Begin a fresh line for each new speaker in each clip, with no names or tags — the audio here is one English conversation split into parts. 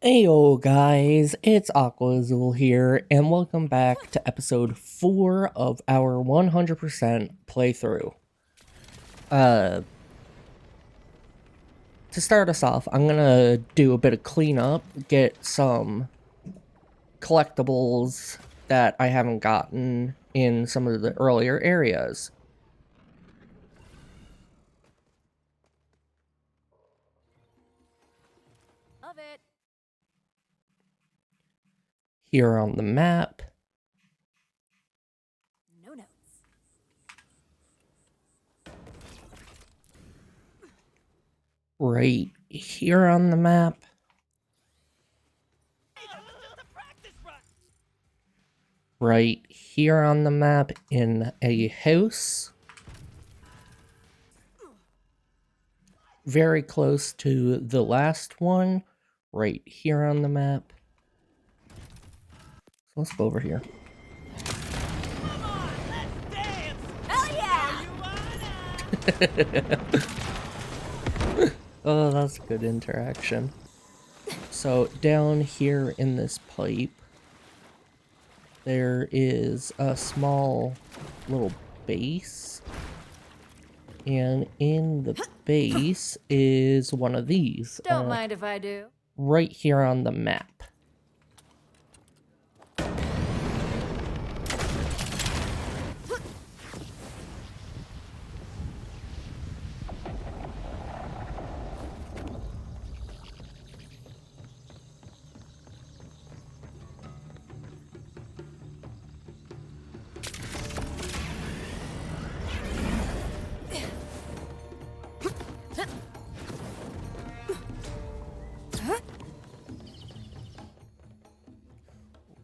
Heyo guys, it's Aquazul here, and welcome back to episode 4 of our 100% playthrough. To start us off, I'm gonna do a bit of cleanup, get some collectibles that I haven't gotten in some of the earlier areas.
Love it.
Here on the map,
No notes.
right here on the map, right here on the map in a house. Very close to the last one, right here on the map. So let's go over here.
Come on, let's dance! Hell yeah!
Oh, that's good interaction. So down here in this pipe, there is a small little base. And in the base is one of these.
Don't mind if I do.
Right here on the map.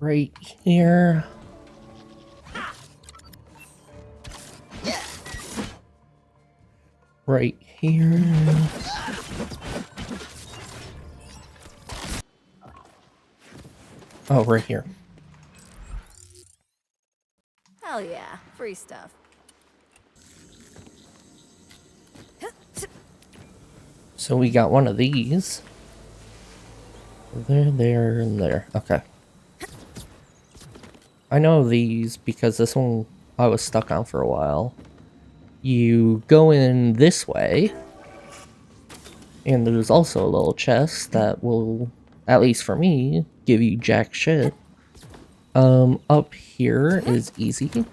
Right here. Right here. Oh, right here.
Hell yeah, free stuff.
So we got one of these. There, and there. Okay. I know these because this one I was stuck on for a while. You go in this way, and there's also a little chest that will, at least for me, give you jack shit. Up here is easy,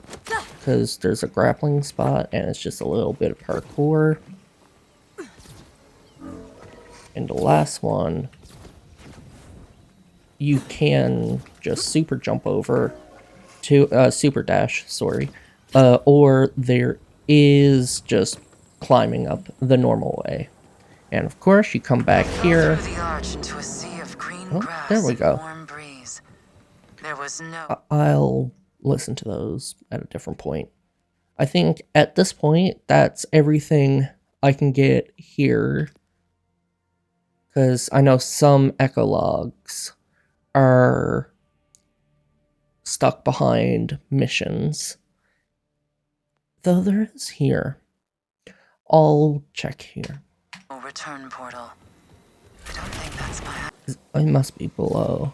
because there's a grappling spot, and it's just a little bit of parkour. And the last one, you can just super jump over to, super dash, sorry. Or there is just climbing up the normal way. And of course, you come back here.
Through the arch into a sea of green
Oh,
grass
there we
and
go.
warm breeze. There was no
I'll listen to those at a different point. I think at this point, that's everything I can get here. Because I know some ecologs are stuck behind missions. Though there is here. I'll check here.
return portal. I don't think that's my...
It must be below.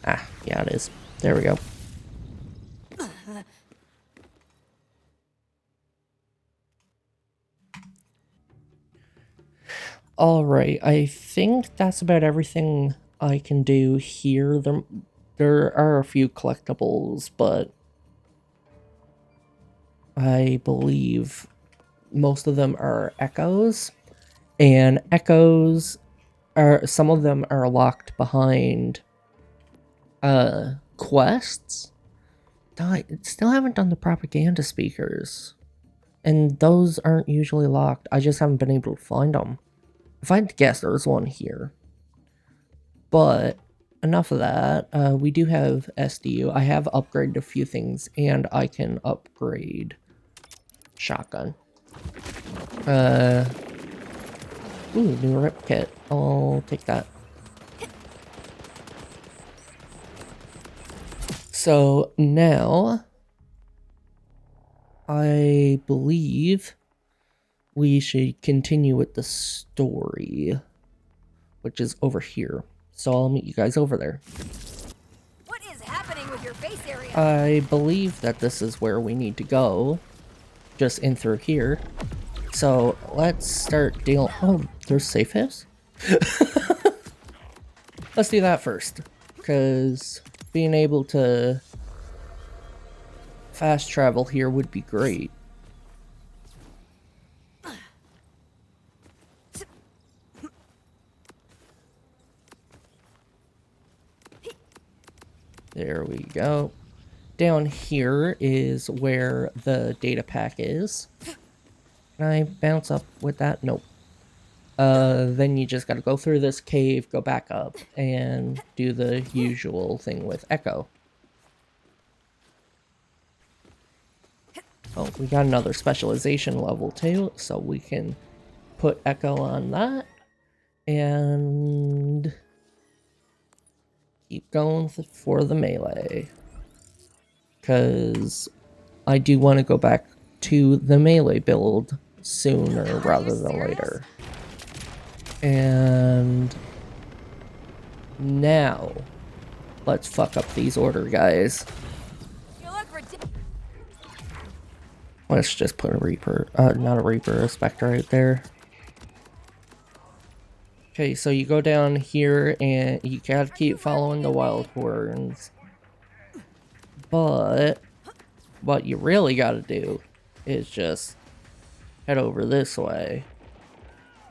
Ah, yeah, it is. There we go. Alright, I think that's about everything I can do here. There are a few collectibles, but I believe most of them are echoes. And echoes are, some of them are locked behind quests. I still haven't done the propaganda speakers. And those aren't usually locked. I just haven't been able to find them. If I had to guess, there's one here. But enough of that. We do have SDU. I have upgraded a few things, and I can upgrade shotgun. Ooh, new rip kit. I'll take that. So now, I believe we should continue with the story, which is over here. So I'll meet you guys over there.
What is happening with your face area?
I believe that this is where we need to go. Just in through here. So let's start dealing. Oh, there's safe house? Let's do that first. Because being able to fast travel here would be great. There we go. Down here is where the data pack is. Can I bounce up with that? Nope. Then you just gotta go through this cave, go back up, and do the usual thing with Echo. Oh, we got another specialization level too, so we can put Echo on that. And keep going for the melee. Because I do want to go back to the melee build sooner rather than later. And now, let's fuck up these order guys. Let's just put a Reaper, not a Reaper, a Spectre out there. Okay, so you go down here and you gotta keep following the wild horns. But what you really gotta do is just head over this way.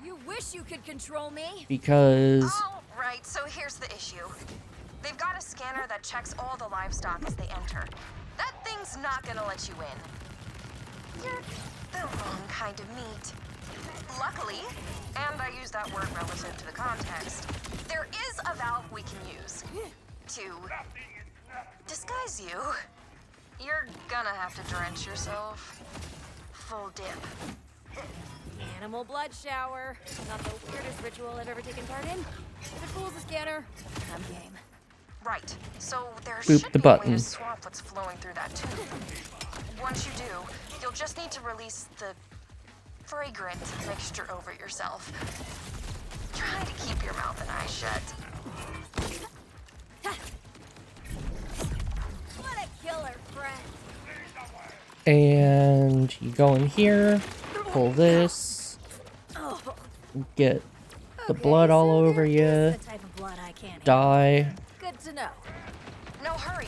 You wish you could control me?
Because
Oh, right, so here's the issue. They've got a scanner that checks all the livestock as they enter. That thing's not gonna let you in. You're the wrong kind of meat. Luckily, and I use that word relative to the context, there is a valve we can use to disguise you. You're gonna have to drench yourself. Full dip.
Animal blood shower. Not the weirdest ritual I've ever taken part in. If it fools the scanner, I'm game.
Right, so there
Boop
should
the
be a way
button.
to swap what's flowing through that tube. Once you do, you'll just need to release the fragrant mixture over yourself. Try to keep your mouth and eyes shut.
What a killer friend.
and you go in here, pull this,
Oh,
get the
okay,
blood all
so
over
there
you,
is the type of blood I can't handle.
die,
Good to know.
No, hurry.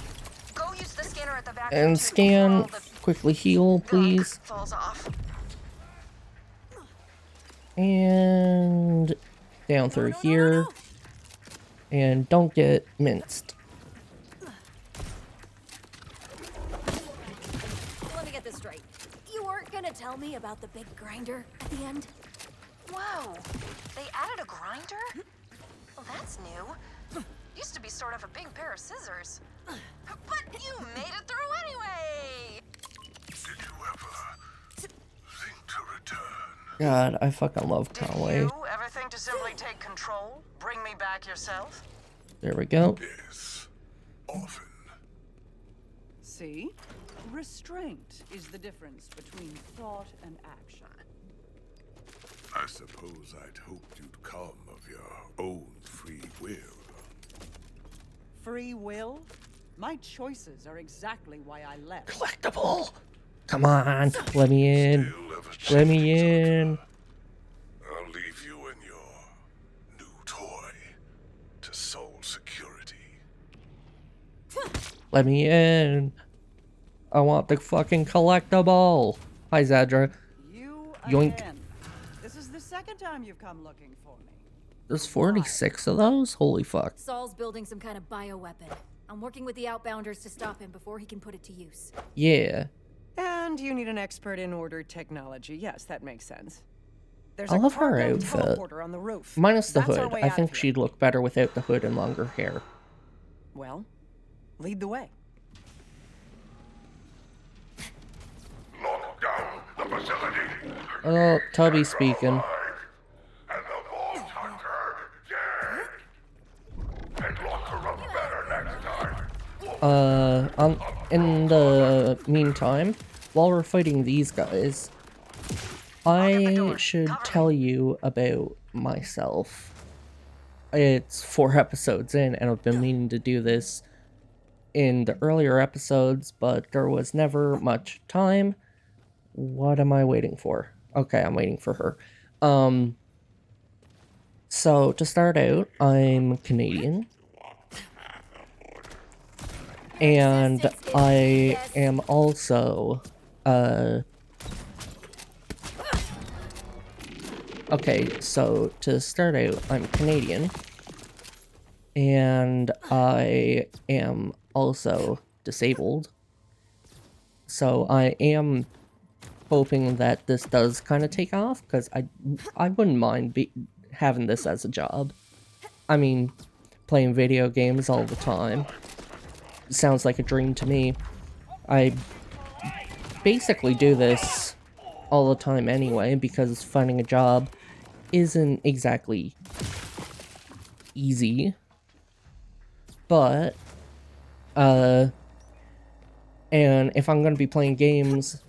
Go use the scanner at the vacuum
and
tube
scan.
before all
Quickly heal,
the gunk
please.
falls off.
And down through here. And don't get minced.
Let me get this straight. You weren't gonna tell me about the big grinder at the end?
Whoa, they added a grinder? Well, that's new. Used to be sort of a big pair of scissors. But you made it through anyway!
Did you ever think to return?
God, I fucking love
Did
Conway.
you ever think to simply take control? Bring me back yourself?
There we go.
Yes, often.
See? Restraint is the difference between thought and action.
I suppose I'd hoped you'd come of your own free will.
Free will? My choices are exactly why I left.
Collectible! Come on, let me in.
Still have a
Let me
chance,
in.
Oliver. I'll leave you and your new toy to Soul Security.
Let me in. I want the fucking collectible. Hi, Zadra.
You
Yoink.
again. This is the second time you've come looking for me.
There's 46 of those? Holy fuck.
Saul's building some kind of bioweapon. I'm working with the outbounders to stop him before he can put it to use.
Yeah.
And you need an expert in ordered technology. Yes, that makes sense. There's
I
a
love her
cargo
outfit.
teleporter on the roof.
Minus the
That's our
hood.
way
I
out
think
of here.
she'd look better without the hood and longer hair.
Well, lead the way.
Lock down the facility.
Oh, Tubby speaking.
And the Vault Hunter dead. And lock her up better next time.
In the meantime, while we're fighting these guys, I should tell you about myself. it's 4 episodes in, and I've been meaning to do this in the earlier episodes, but there was never much time. What am I waiting for? Okay, I'm waiting for her. So to start out, I'm Canadian. And I am also, okay, so to start out, I'm Canadian. And I am also disabled. So I am hoping that this does kind of take off, because I wouldn't mind having this as a job. I mean, playing video games all the time sounds like a dream to me. I basically do this all the time anyway, because finding a job isn't exactly easy. But, and if I'm gonna be playing games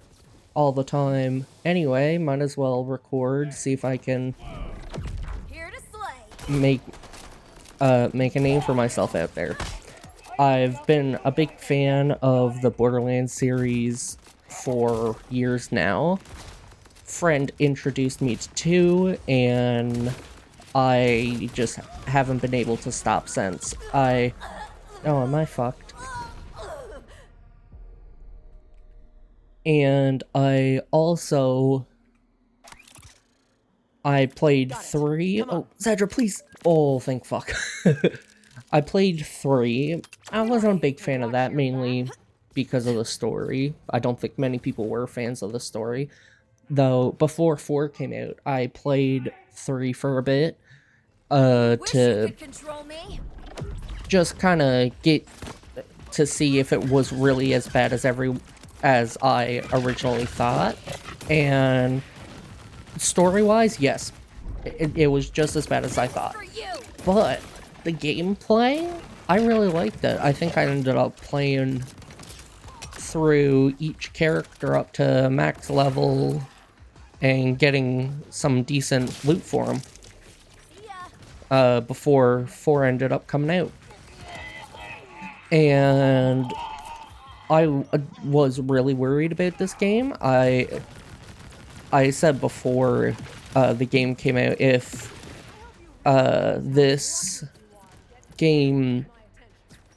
all the time anyway, might as well record, see if I can
Here to slay.
make a name for myself out there. I've been a big fan of the Borderlands series for years now. Friend introduced me to 2, and I just haven't been able to stop since. Oh, am I fucked? And I also... I played 3... Oh, Zadra, please! Oh, thank fuck. I played 3. I wasn't a big fan of that, mainly because of the story. I don't think many people were fans of the story. Though, before 4 came out, I played 3 for a bit. To just kind of get to see if it was really as bad as I originally thought. And story-wise, yes. It was just as bad as I thought. But the gameplay, I really liked it. I think I ended up playing through each character up to max level and getting some decent loot for them before 4 ended up coming out. And I was really worried about this game. I said before the game came out, if this game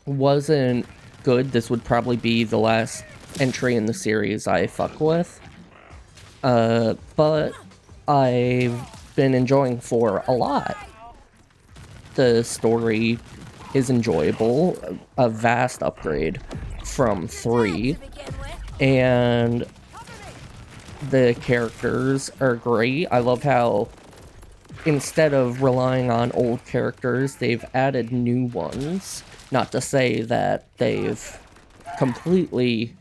wasn't good, this would probably be the last entry in the series I fuck with. But I've been enjoying 4 a lot. The story is enjoyable, a vast upgrade from 3, and the characters are great. I love how instead of relying on old characters, they've added new ones. Not to say that they've completely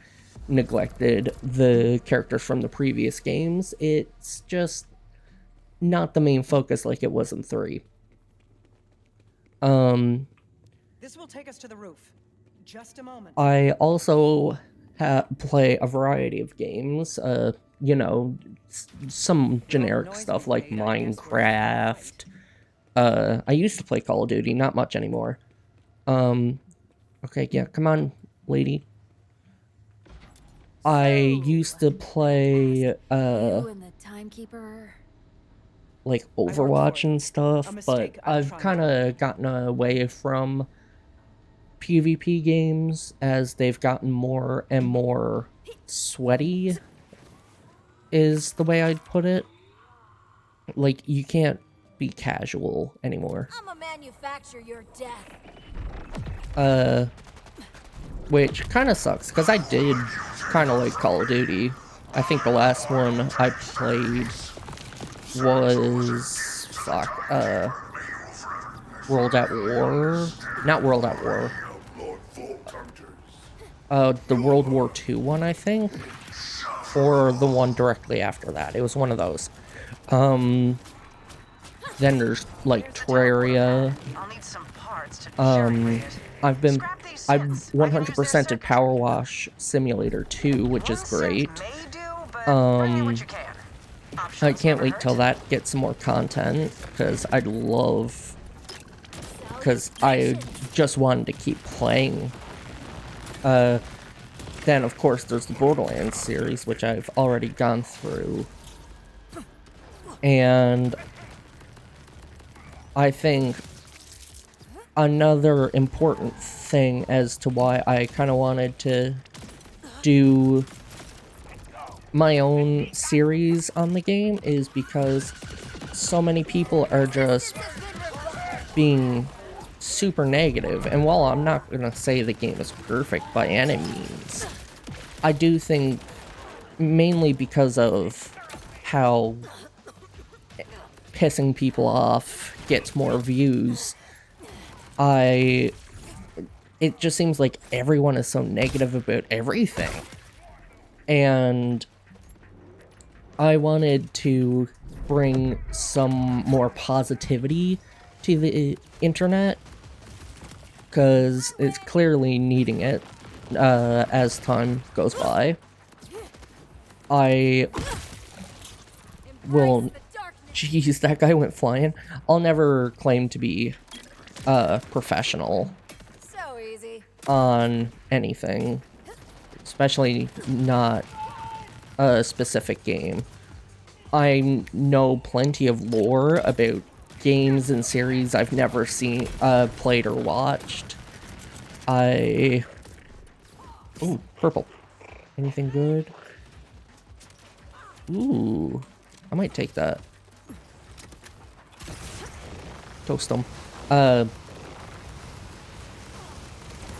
neglected the characters from the previous games. It's just not the main focus like it was in 3.
This will take us to the roof. Just a moment.
I also play a variety of games. You know, some generic stuff like Minecraft. I used to play Call of Duty, not much anymore. Okay, yeah, come on, lady. I used to play, like Overwatch and stuff, but I've kind of gotten away from PvP games as they've gotten more and more sweaty, is the way I'd put it. Like, you can't be casual anymore.
I'ma manufacture your death.
Which kind of sucks, because I did kind of like Call of Duty. I think the last one I played was, World at War? Not World at War. The World War II one, I think? Or the one directly after that. It was one of those. Then there's, like, Terraria. I've 100%ed Power Wash Simulator 2, which is great. I can't wait till that gets some more content, because I'd love because I just wanted to keep playing. Then, of course, there's the Borderlands series, which I've already gone through. And I think another important thing as to why I kind of wanted to do my own series on the game is because so many people are just being super negative. And while I'm not gonna say the game is perfect by any means, I do think mainly because of how pissing people off gets more views, it just seems like everyone is so negative about everything. And I wanted to bring some more positivity to the internet, because it's clearly needing it as time goes by. I will... Jeez, that guy went flying. I'll never claim to be professional
So easy.
on anything, especially not a specific game. I know plenty of lore about games and series I've never seen, played or watched. Ooh, purple. Anything good? Ooh, I might take that. Toast them.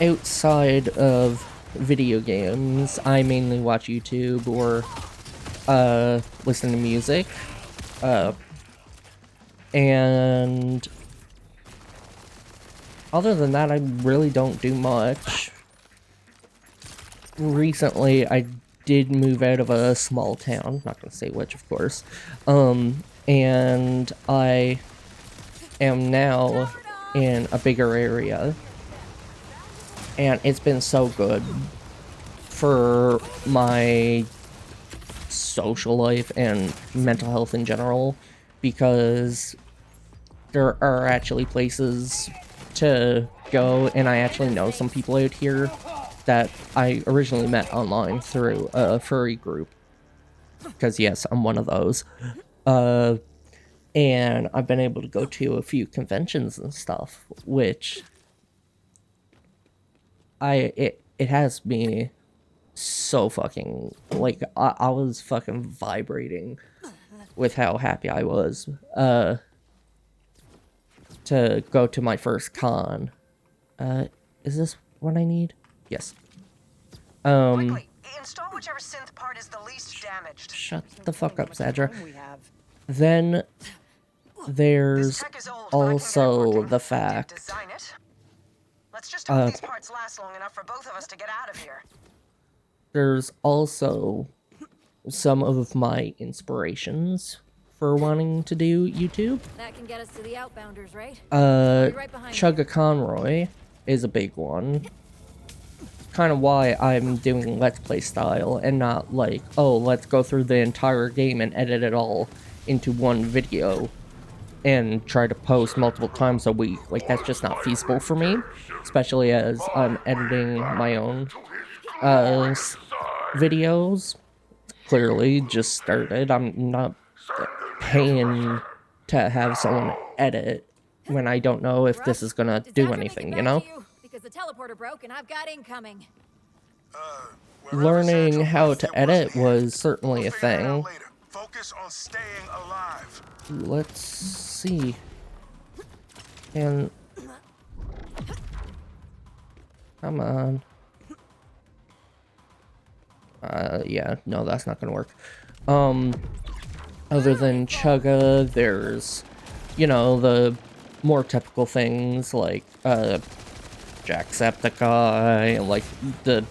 Outside of video games, I mainly watch YouTube or listen to music. And other than that, I really don't do much. Recently, I did move out of a small town, not gonna say which, of course, and I am now in a bigger area, and it's been so good for my social life and mental health in general, because there are actually places to go, and I actually know some people out here that I originally met online through a furry group, because yes, I'm one of those. And I've been able to go to a few conventions and stuff, which it has me so fucking, like, I was fucking vibrating with how happy I was to go to my first con. Is this what I need? Yes.
Quickly, install whichever synth part is the least damaged.
Shut the fuck up, Zadra.
We have.
Then
This
there's
tech is old, but I can get it
also
working.
the
I did
fact
design it. Let's just hope these parts last long enough for both of us to get out of here.
there's also some of my inspirations for wanting to do YouTube.
That can get us to the outbounders, right? I'll be right behind you.
Chugga Conroy is a big one. Kind of why I'm doing Let's Play style and not like, oh, let's go through the entire game and edit it all into one video and try to post multiple times a week. Like, that's just not feasible for me, especially as I'm editing my own videos. Clearly just started. I'm not paying to have someone edit when I don't know if this is gonna
Does
do
Zadra make it
anything,
back
you know?
to you? Because the teleporter broke and I've got incoming.
Learning how to edit was certainly a thing.
Focus on staying alive.
Let's see. And come on. Yeah, no, that's not gonna work. Other than Chugga, there's, you know, the more typical things like Jacksepticeye and like the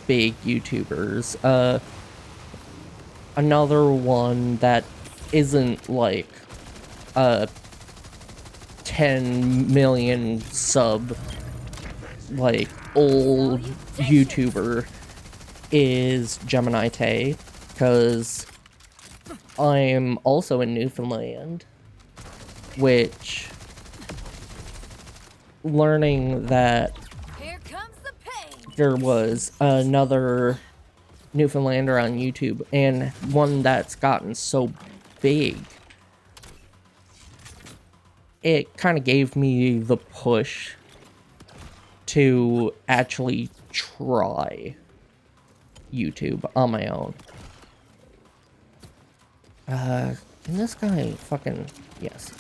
big YouTubers. Another one that isn't like 10 million sub, like, old YouTuber is Gemini Tay, because I'm also in Newfoundland, which learning that
Here comes the pain.
there was another Newfoundlander on YouTube, and one that's gotten so big, it kind of gave me the push to actually try YouTube on my own. Can this guy fucking... Yes.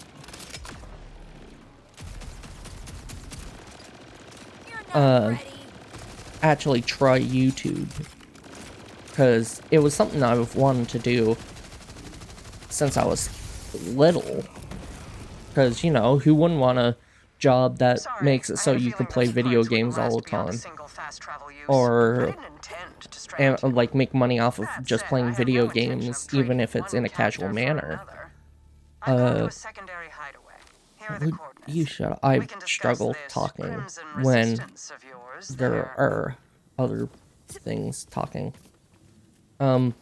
You're not ready.
Actually try YouTube. Because it was something I've wanted to do since I was little. Because, you know, who wouldn't want a job that
Sorry,
makes it
I
so
had a
you
feeling
can play
those
video
parts wouldn't
games all
last
the
beyond a
time?
single fast travel use.
Or
I didn't intend to strand you.
like make money off of
That
just
said,
playing
I had
video
no intention
games,
of trading
even if it's
one
in a casual
captor for
manner.
another. I've gone to a secondary hideaway. Here are the
Would
coordinates.
you shut up? I
We can discuss
struggle
this
talking
crimson
when
resistance of yours
there
there.
are other things talking. No,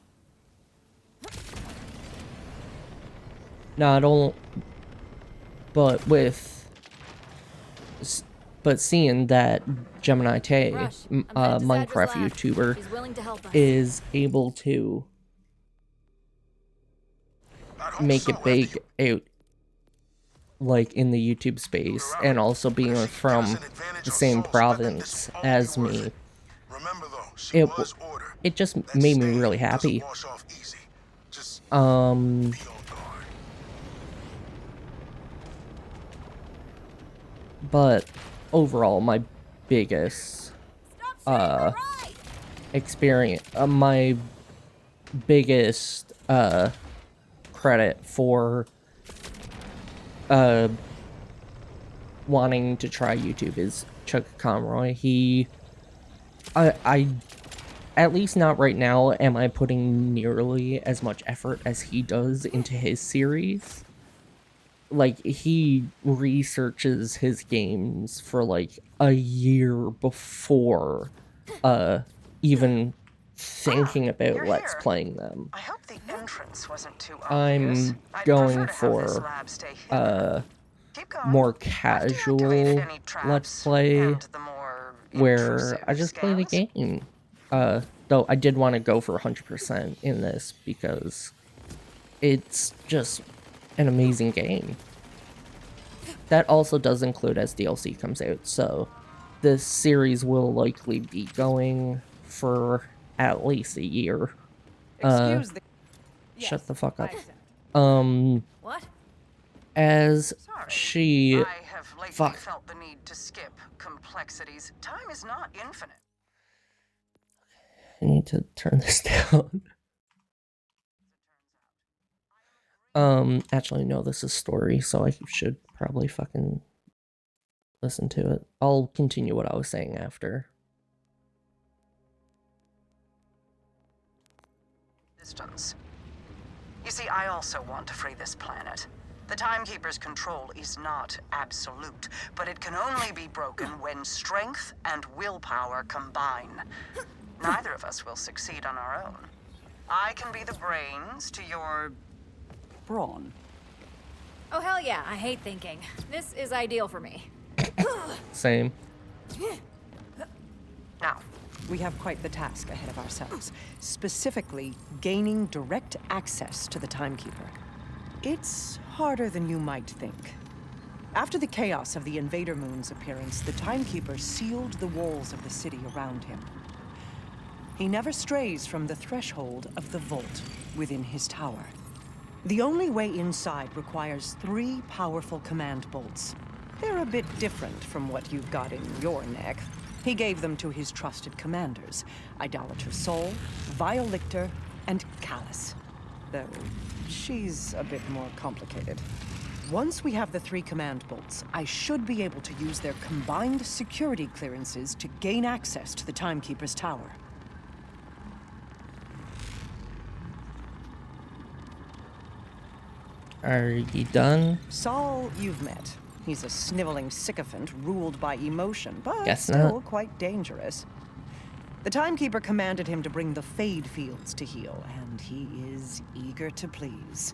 I don't. But but seeing that Gemini Tay,
Rush, I'm headed to
Minecraft
Sadra's lab.
YouTuber,
He's willing to help us.
is able to make it big out like in the YouTube space, and also being from the same province as me, it just made me really happy. But overall, my biggest experience, my biggest credit for wanting to try YouTube is Chuck Conroy. I at least not right now am I putting nearly as much effort as he does into his series. Like, he researches his games for like a year before even thinking about Let's Playing them.
I hope the entrance wasn't too obvious.
I'm
I'd
going
prefer to have this
for
lab stay hidden. Keep going.
more
I've deactivated
casual
any traps,
Let's Play,
and the more
where
intrusive
I just play the
scans.
game. Though I did want to go for 100% in this because it's just an amazing game. That also does include as DLC comes out, so this series will likely be going for at least a year.
Excuse the...
Shut the fuck up.
What?
As
Sorry,
she...
I have lately
Fuck.
felt the need to skip complexities. Time is not infinite.
I need to turn this down. Actually, no, this is story, so I should probably fucking listen to it. I'll continue what I was saying after.
Distance. You see, I also want to free this planet. The Timekeeper's control is not absolute, but it can only be broken when strength and willpower combine. Neither of us will succeed on our own. I can be the brains to your...
brawn.
Oh, hell yeah, I hate thinking. This is ideal for me.
Same.
Now,
We have quite the task ahead of ourselves. Specifically, gaining direct access to the Timekeeper. It's harder than you might think. After the chaos of the Invader Moon's appearance, the Timekeeper sealed the walls of the city around him. He never strays from the threshold of the vault within his tower. The only way inside requires 3 powerful command bolts. They're a bit different from what you've got in your neck. He gave them to his trusted commanders, Idolater Soul, Vile Lictor, and Callus. Though she's a bit more complicated. Once we have the 3 command bolts, I should be able to use their combined security clearances to gain access to the Timekeeper's tower.
Are you done?
Saul, you've met. He's a sniveling sycophant ruled by emotion, but
Guess
still
not.
quite dangerous. The Timekeeper commanded him to bring the Fade Fields to heal, and he is eager to please.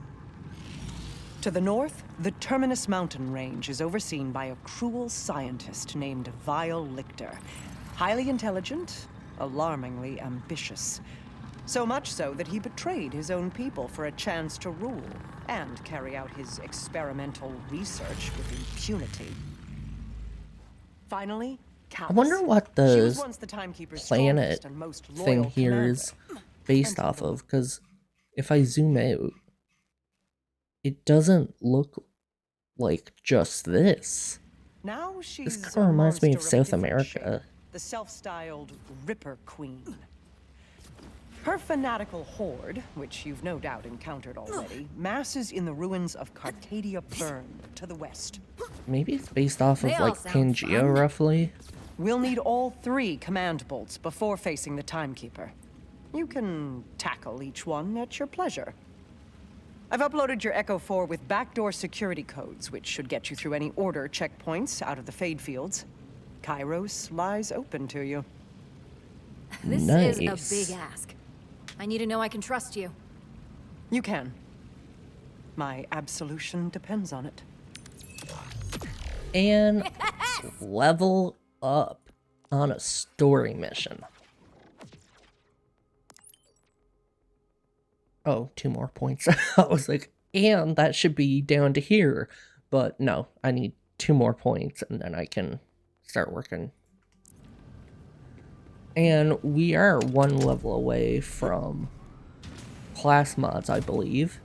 To the north, the Terminus mountain range is overseen by a cruel scientist named Vile Lichter. Highly intelligent, alarmingly ambitious. So much so that he betrayed his own people for a chance to rule and carry out his experimental research with impunity. Finally, Callus.
I wonder what
She was
the
once the Timekeeper's
planet
strongest and most
thing
loyal
here
commander.
is based off of, because if I zoom out, it doesn't look like just this.
Now she's
This kind of reminds me of
monster
South
different
America.
shape, the self-styled Ripper Queen. Her fanatical horde, which you've no doubt encountered already, masses in the ruins of Carcadia Burn to the west.
Maybe it's based off of
They all
like
sound
Pangea,
fun.
roughly.
We'll need all 3 command bolts before facing the Timekeeper. You can tackle each one at your pleasure. I've uploaded your Echo 4 with backdoor security codes, which should get you through any order checkpoints out of the Fade Fields. Kairos lies open to you.
This
Nice.
is a big ask. I need to know I can trust you.
You can. My absolution depends on it.
And level up on a story mission. Oh, 2 more points. I was like, and that should be down to here. But no, I need 2 more points and then I can start working. And we are 1 level away from class mods, I believe.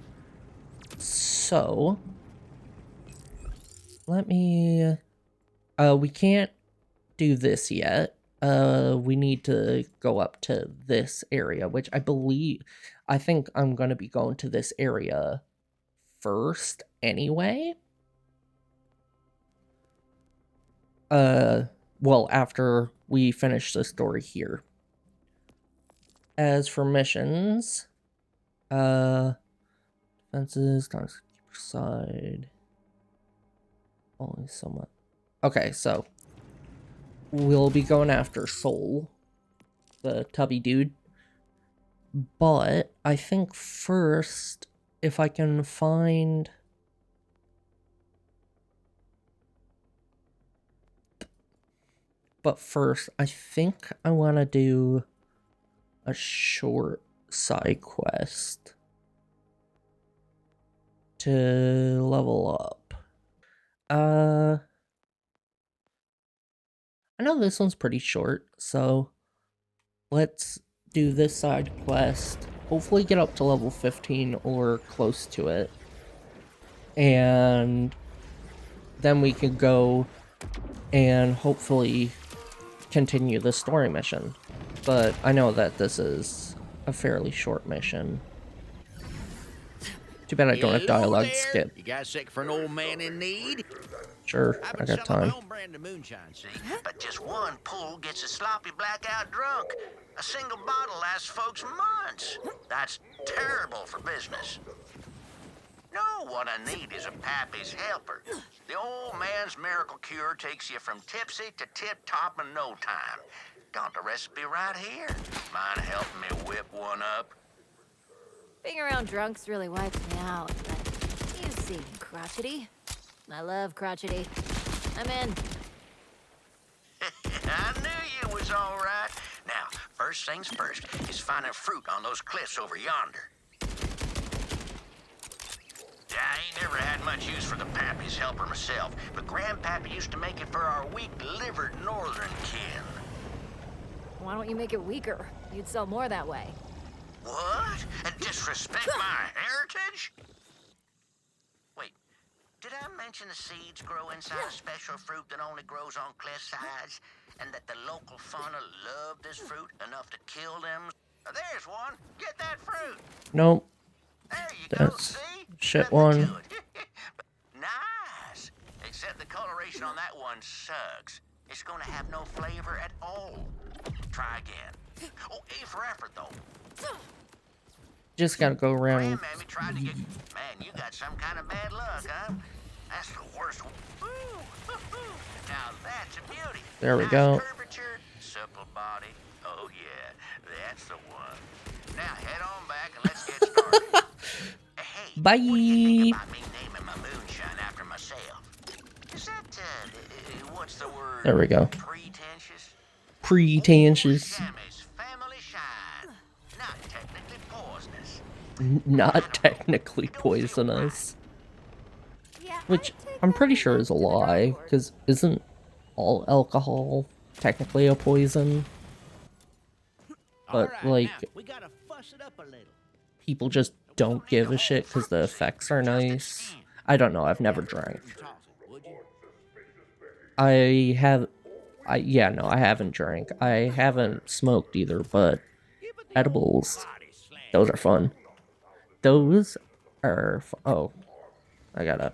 So, let me... we can't do this yet. We need to go up to this area, which I think I'm going to be going to this area first anyway. Well, after we finish the story here. As for missions, defenses, keeper side, only somewhat. Okay, so we'll be going after Soul, the tubby dude. But I think first, if I can find... But first, I think I want to do a short side quest to level up. I know this one's pretty short, so let's do this side quest. Hopefully get up to level 15 or close to it. And then we can go and hopefully continue the story mission. But I know that this is a fairly short mission. Too bad I don't have dialogue to skip.
You guys sick for an old man in need?
Sure, I got time.
My own brand of moonshine, see? But just one pull gets a sloppy blackout drunk. A single bottle lasts folks months. That's terrible for business. No, what I need is a pappy's helper. The old man's miracle cure takes you from tipsy to tip-top in no time. Got the recipe right here. Mind helping me whip one up?
Being around drunks really wipes me out, but you seem crotchety. I love crotchety. I'm in.
I knew you was all right. Now, first things first is finding fruit on those cliffs over yonder. I ain't never had much use for the pappy's helper myself, but Grandpappy used to make it for our weak-livered northern kin.
Why don't you make it weaker? You'd sell more that way.
What? And disrespect my heritage? Wait, did I mention the seeds grow inside a special fruit that only grows on cliff sides? And that the local fauna love this fruit enough to kill them? There's one. Get that fruit.
Nope.
There you go,
That's
see?
shit
Nothing
one.
to it. Nice. Except the coloration on that one sucks. It's gonna have no flavor at all. Try again. Oh, A for effort, though.
Just gotta go around.
Grandmammy tried to get... Man, you got some kind of bad luck, huh? That's the worst one. Woo! Now that's a beauty.
There we
Nice
go.
curvature, supple body. Oh, yeah, that's the one. Now head on back and let's get started. Hey,
Bye.
what do you think about me naming my
There we go.
Pretentious?
Pretentious.
Sammy's family shine. Not technically poisonous.
Not technically poisonous.
Yeah,
Which
I'd take
I'm
that
pretty
one
sure
back
is a
to the drawing
lie,
board.
because isn't all alcohol technically a poison? But, like,
we gotta fuss it up a little.
people just don't give a shit because the effects are nice. I don't know, I've never drank.
Would you?
Yeah, no, I haven't drank. I haven't smoked either, but edibles, those are fun. Those are oh, I gotta.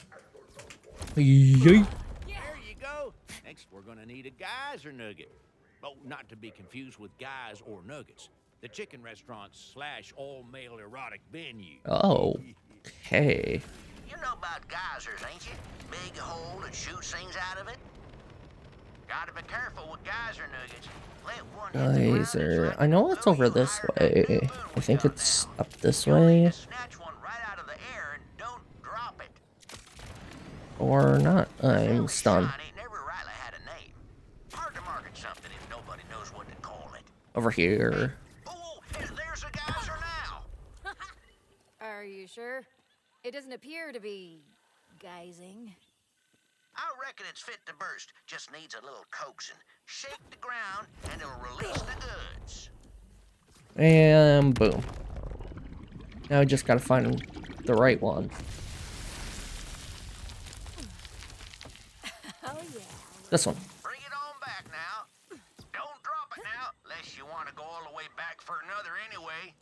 Yeet.
There you go. Next, we're gonna need a geyser nugget. Oh, not to be confused with guys or nuggets. The chicken restaurant / all-male erotic venue.
Oh, okay.
You know about geysers, ain't you? Big hole that shoots things out of it. Gotta be careful with geyser nuggets. Let one hit the ground, it's
Geyser.
like
I know it's
blue
over
you
this
hired that new
way.
moon
I
we
think
got
it's
now.
up this
You'll need
way.
to snatch one right out of the air and don't drop it.
Or not. I'm stunned.
Shine ain't never rightly had a name. Hard to market something if nobody knows what to call it.
Over here.
Oh, there's a geyser now.
Are you sure? It doesn't appear to be geysing.
I reckon it's fit to burst. Just needs a little coaxing. Shake the ground and it'll release the goods.
And boom. Now I just gotta find the right one.
Oh yeah.
This one.
Bring it on back now. Don't drop it now, unless you want to go all the way back for another anyway.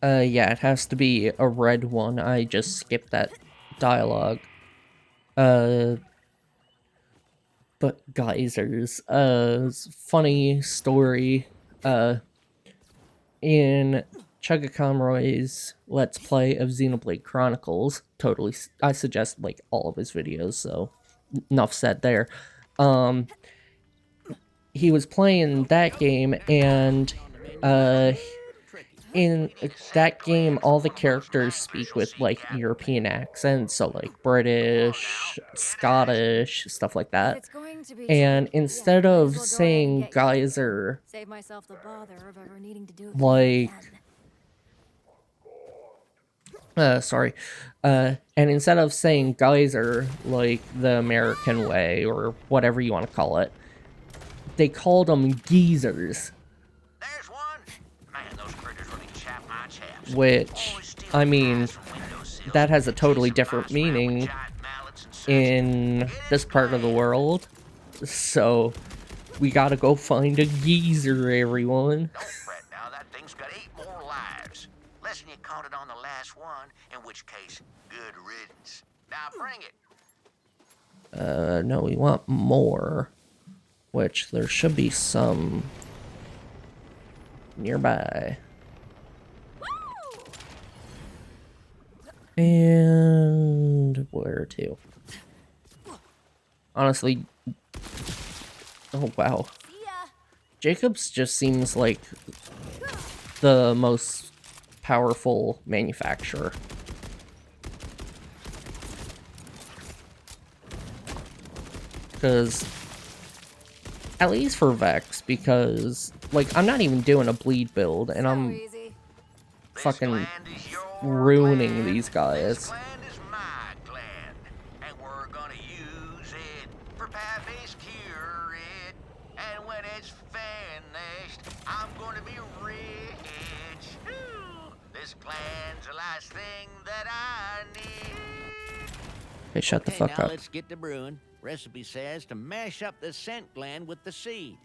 Yeah, it has to be a red one. I just skipped that dialogue. But geysers. Funny story. In Chuggacomroy's Let's Play of Xenoblade Chronicles, I suggest, like, all of his videos, so enough said there. He was playing that game, and, in that game, all the characters speak with, like, European accents, so, like, British, Scottish, stuff like that.
It's going to be
And
tricky.
instead
Yeah, might
of
as well go ahead and
saying
get you in.
geyser,
Save myself the bother of ever needing to do it
like,
again.
and instead of saying geyser, like the American way, or whatever you want to call it, they called them geezers,
There's one. Man, those critters really chap my chaps.
which,
Always stealing
I mean,
pies from windowsills,
that has a totally
chasing
different
mice around with
meaning
giant mallets and such.
in
Get
this
it
part of the
planned.
world, so we gotta go find a geezer, everyone.
Don't fret now, that thing's got 8 more lives. Less than you counted on the last one, in which case, good riddance. Now bring it.
No, we want more. Which, there should be some nearby. And where to? Honestly, oh wow.
Yeah.
Jacobs just seems like the most powerful manufacturer. Because, at least for Vex, because, like, I'm not even doing a bleed build, and
So
I'm
easy.
This
fucking
gland is your
ruining
gland.
these guys.
This gland is my gland, and we're gonna use it for Pappy's cure it. And when it's finished, I'm gonna be rich. Ooh, this gland's the last thing that I need.
Hey, shut the
Okay,
fuck
now
up.
let's get to brewing. Recipe says to mash up the scent gland with the seed.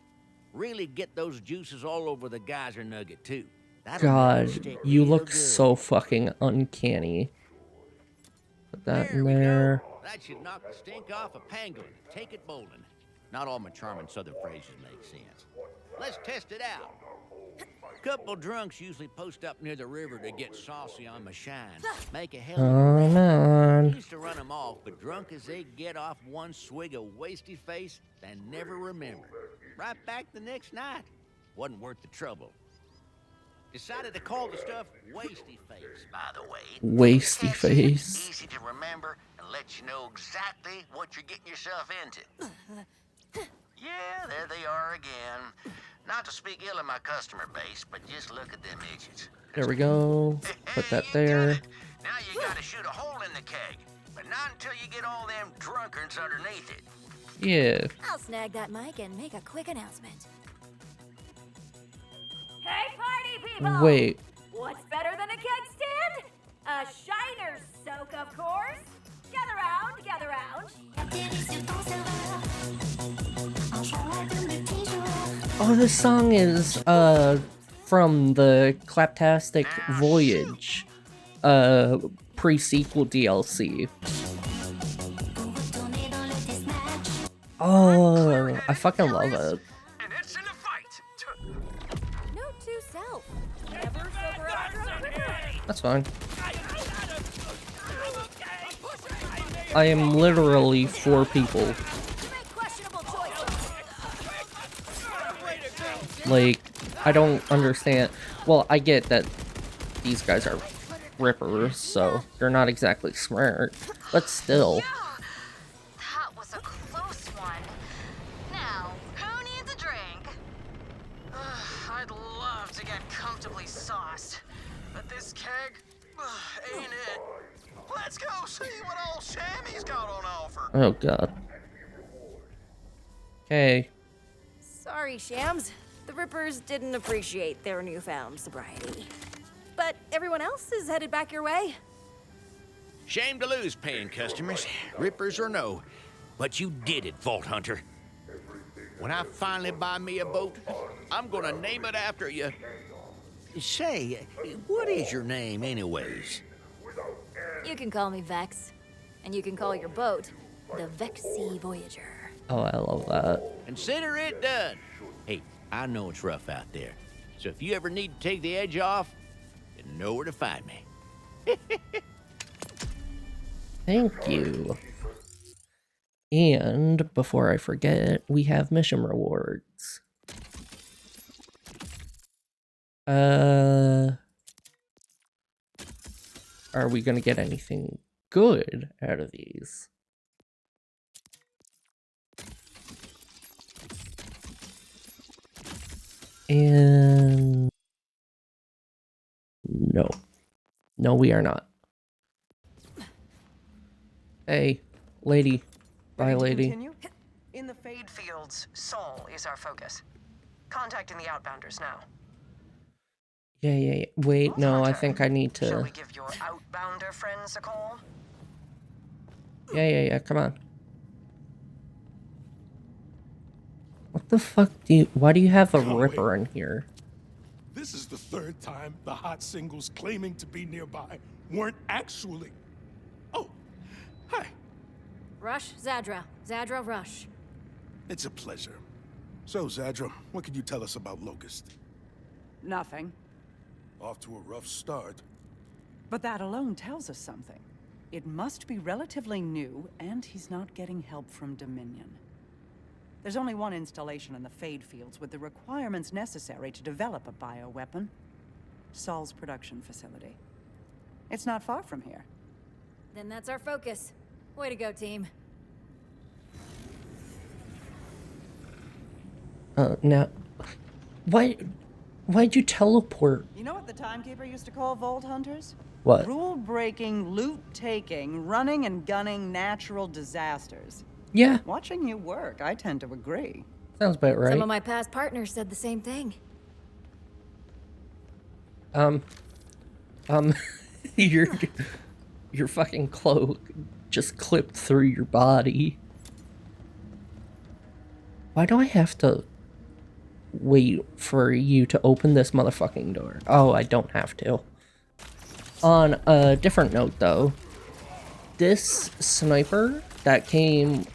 Really get those juices all over the geyser nugget, too. That'll make
God,
it stick
you
real
look
good.
so fucking uncanny. Put that in
we
there.
go. That should knock the stink off a pangolin. Take it bowling. Not all my charming southern phrases make sense. Let's test it out. Couple drunks usually post up near the river to get saucy on my shine. Make a hell of a
Come
race.
on.
Used to run 'em off, but drunk as they get off one swig of wasty face, they never remember. Right back the next night. Wasn't worth the trouble. Decided to call the stuff wasty face, by the way.
Wasty
Catchy,
face.
easy to remember, and let you know exactly what you're getting yourself into. Yeah, there they are again. Not to speak ill of my customer base, but just look at them idiots.
There we go. Put that
You
there.
did it. Now you gotta shoot a hole in the keg, but not until you get all them drunkards underneath it.
Yeah.
I'll snag that mic and make a quick announcement. Hey, party people!
Wait.
What's better than a keg stand? A Shiner soak, of course. Gather round, gather round.
Oh, this song is from the Claptastic Voyage pre-sequel DLC. Oh, I fucking love it.
And it's in a fight.
Note to self. Never sober after a river.
That's fine. I am literally 4 people.
You make questionable choices.
Like, I don't understand. Well, I get that these guys are rippers, so they're not exactly smart, but still.
That was a close one. Now, who needs a drink? I'd love to get comfortably sauced, but this keg ain't it.
Let's go see what old Shammy's got on offer.
Oh god. Okay.
Sorry, Shams. The Rippers didn't appreciate their newfound sobriety. But everyone else is headed back your way.
Shame to lose paying customers, rippers or no. But you did it, Vault Hunter. When I finally buy me a boat, I'm gonna name it after you. Say, what is your name anyways?
You can call me Vex, and you can call your boat the Vexy Voyager.
Oh, I love that.
Consider it done. Hey, I know it's rough out there, so if you ever need to take the edge off, you know where to find me.
Thank you. And before I forget, we have mission rewards. Are we gonna get anything good out of these? And no. No, we are not. Hey, lady. Bye,
Ready to
lady.
continue?
In the Fade Fields, Saul is our focus. Contacting the outbounders now.
Yeah. Wait, no, I think I need
Shall
to...
we give your outbounder friends a call?
Yeah, come on. What the fuck do you... Why do you have a Ripper in here?
This is the 3rd time the hot singles claiming to be nearby weren't actually. Oh, hi.
Rush, Zadra. Zadra, Rush.
It's a pleasure. So, Zadra, what can you tell us about Locust?
Nothing.
Off to a rough start.
But that alone tells us something. It must be relatively new, and he's not getting help from Dominion. There's only one installation in the Fade Fields with the requirements necessary to develop a bioweapon. Saul's production facility. It's not far from here.
Then that's our focus. Way to go, team.
Now... Why'd you teleport?
You know what the Timekeeper used to call Vault Hunters?
What?
Rule-breaking, loot-taking, running and gunning natural disasters.
Yeah,
Watching you work, I tend to agree.
sounds about right.
Some of my past partners said the same thing.
Your fucking cloak just clipped through your body. Why do I have to wait for you to open this motherfucking door? Oh, I don't have to. On a different note, though, this sniper that came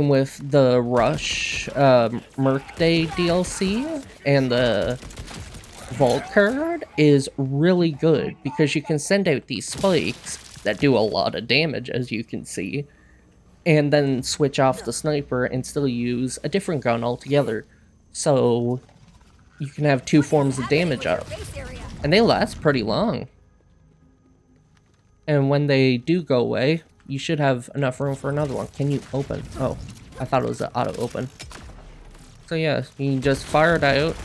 with the Rush Merc Day DLC and the Vault card is really good because you can send out these spikes that do a lot of damage, as you can see, and then switch off the sniper and still use a different gun altogether. So you can have 2 forms of damage up. And they last pretty long. And when they do go away, you should have enough room for another one. Can you open? Oh, I thought it was an auto open. So yeah, you can just fire it out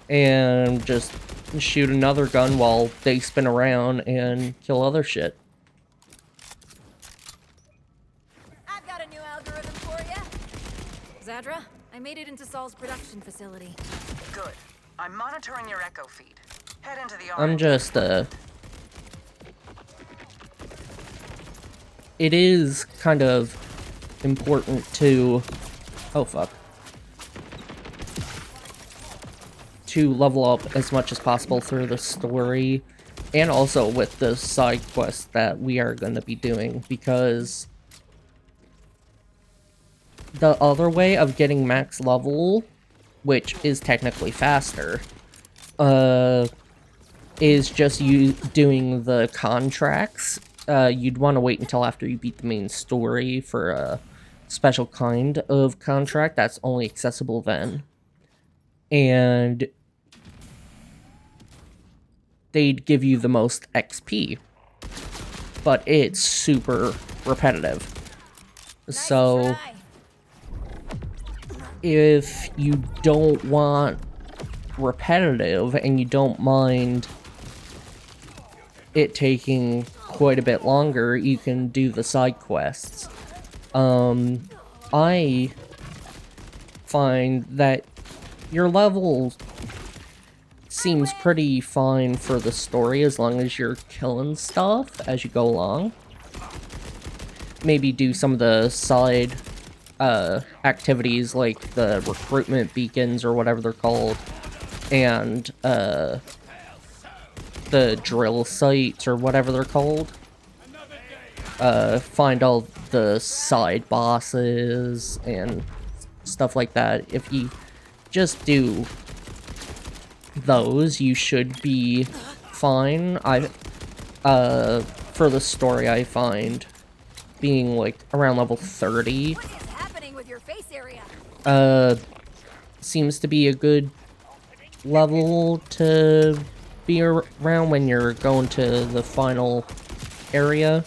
and just shoot another gun while they spin around and kill other shit.
I've got a new algorithm for you. Zadra, I made it into Saul's production facility.
Good. I'm monitoring your echo feed. Head into the
I'm just, it is kind of important to... Oh, fuck. To level up as much as possible through the story, and also with the side quests that we are going to be doing, because the other way of getting max level, which is technically faster, is just you doing the contracts. You'd want to wait until after you beat the main story for a special kind of contract that's only accessible then. And they'd give you the most XP, but it's super repetitive. So if you don't want repetitive and you don't mind it taking quite a bit longer, you can do the side quests. I find that your level seems pretty fine for the story as long as you're killing stuff as you go along. Maybe do some of the side activities like the recruitment beacons or whatever they're called, and the drill sites or whatever they're called. Find all the side bosses and stuff like that. If you just do those, you should be fine. For the story, I find being like around level 30
What is happening with your face area?
seems to be a good level to be around when you're going to the final area.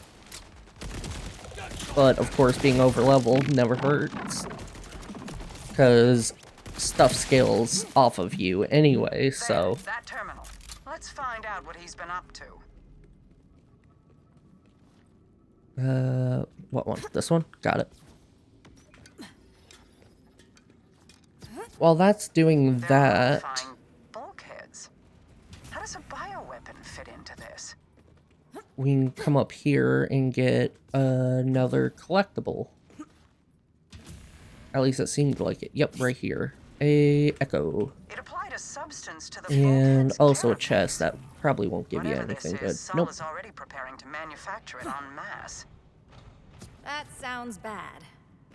But of course, being over leveled never hurts, because stuff scales off of you anyway. So
that terminal. Let's find out what he's been up to.
what one? This one? Got it. While that's doing that,
Fine bulkheads. How does a bioweapon fit into this?
we can come up here and get another collectible. At least it seemed like it. Yep, right here. A echo.
It applied a substance to the
And
bulkhead's
also a
carapace.
chest that probably won't give you
Whatever
anything
this
good.
is, Saul
Nope.
is already preparing to manufacture it en masse.
That sounds bad.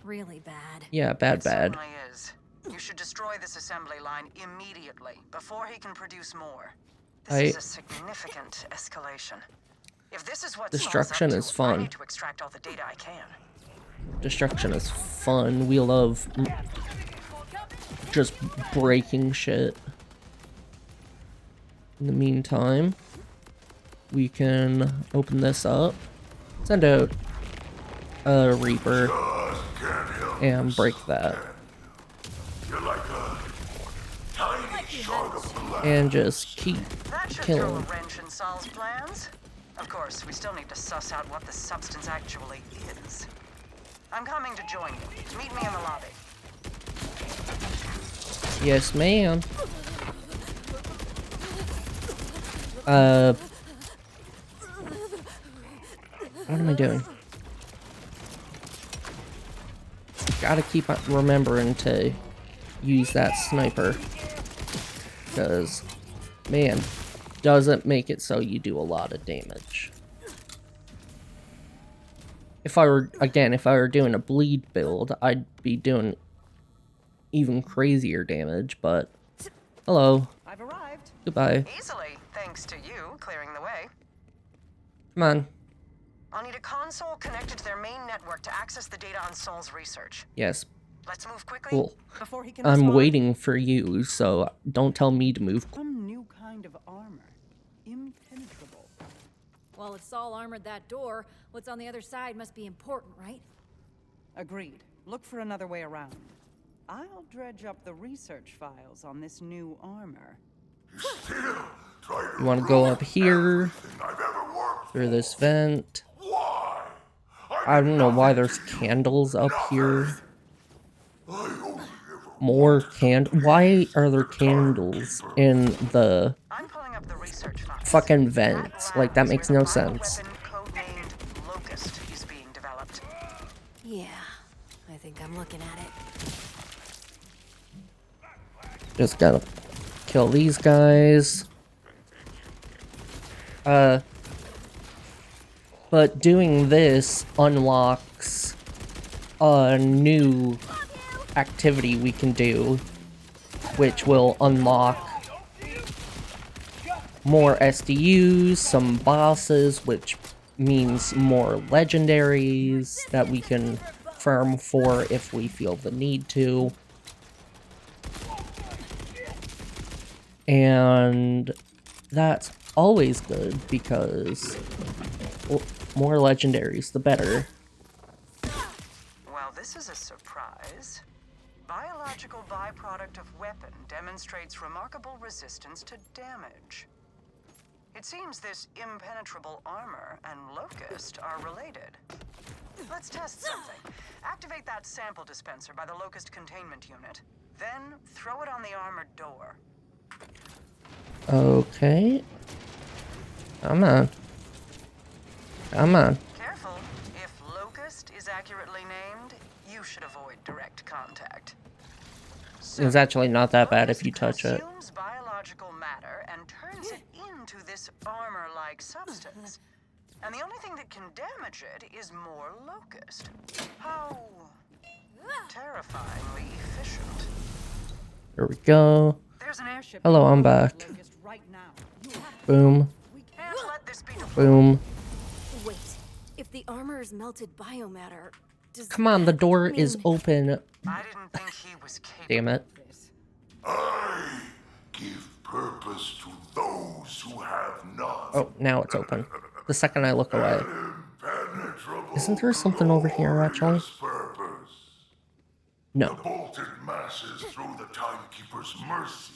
Really bad.
Yeah, bad.
It certainly is. You should destroy this assembly line immediately, before he can produce more. This is a significant escalation. If this is what
Destruction
Saul's
is
up to,
fun.
I need to extract all the data I can.
Destruction is fun. We love just breaking shit. In the meantime, we can open this up, send out a Reaper, and break that. And just keep
That should
killing.
throw a wrench in Saul's plans. Of course, we still need to suss out what the substance actually is. I'm coming to join you. Meet me in the lobby.
Yes, ma'am. What am I doing? Gotta keep remembering to use that sniper. Because, man, doesn't make it so you do a lot of damage. If I were doing a bleed build, I'd be doing even crazier damage, but hello.
I've arrived.
Goodbye.
Easily, thanks to you clearing the way.
Come on.
I'll need a console connected to their main network to access the data on Saul's research.
Yes.
Let's move quickly.
Cool.
Before he can
I'm
respond,
waiting for you, so don't tell me to move.
some new kind of armor. Impenetrable.
Well, if Saul armored that door, what's on the other side must be important, right?
Agreed. Look for another way around. I'll dredge up the research files on this new armor.
You want to go up here through this vent? I don't know why there's candles up here. More why are there candles in the
I'm pulling up the research files.
fucking vents? Like, that makes no sense.
Weapon codenamed Locust is being developed.
Yeah, I think I'm looking at it.
Just gotta kill these guys. But doing this unlocks a new activity we can do, which will unlock more SDUs, some bosses, which means more legendaries that we can farm for if we feel the need to. And that's always good because, well, more legendaries, the better.
Well, this is a surprise. Biological byproduct of weapon demonstrates remarkable resistance to damage. It seems this impenetrable armor and Locust are related. Let's test something. Activate that sample dispenser by the Locust containment unit. Then throw it on the armored door.
Okay. Come on. Come on.
Careful. If Locust is accurately named, you should avoid direct contact.
It's actually not that bad if you touch it.
Consumes biological matter and turns it into this armor-like substance. And the only thing that can damage it is more Locust. How terrifyingly efficient.
Here we go.
There's an airship.
Hello, I'm back.
Right now.
Boom.
We can't let this be deployed.
Boom.
Wait, if the armor is melted biomatter, does
Come on, the
that
door
mean...
is open.
I didn't think he was capable.
Damn it.
I give purpose to those who have none.
Oh, now it's open. The second I look away.
Impenetrable
Isn't there something over here, actually?
purpose.
No.
Bolted masses through the timekeeper's mercy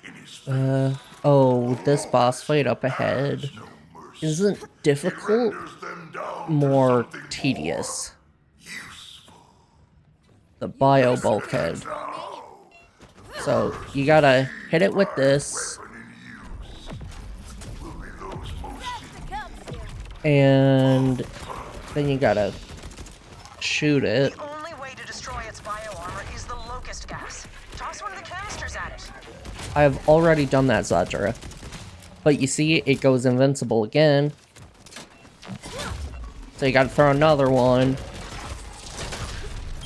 in his face.
Oh, this boss fight up ahead
No mercy.
isn't difficult,
Renders them down to
more
something
tedious.
useful.
The bio bulkhead.
Now,
So, you gotta hit it with this,
weapon in use will be those most
and then you gotta shoot it.
The only way to destroy its bioarmor is the Locust gas. Toss one of the canisters at it.
I've already done that, Zadra. But you see, it goes invincible again. So you gotta throw another one.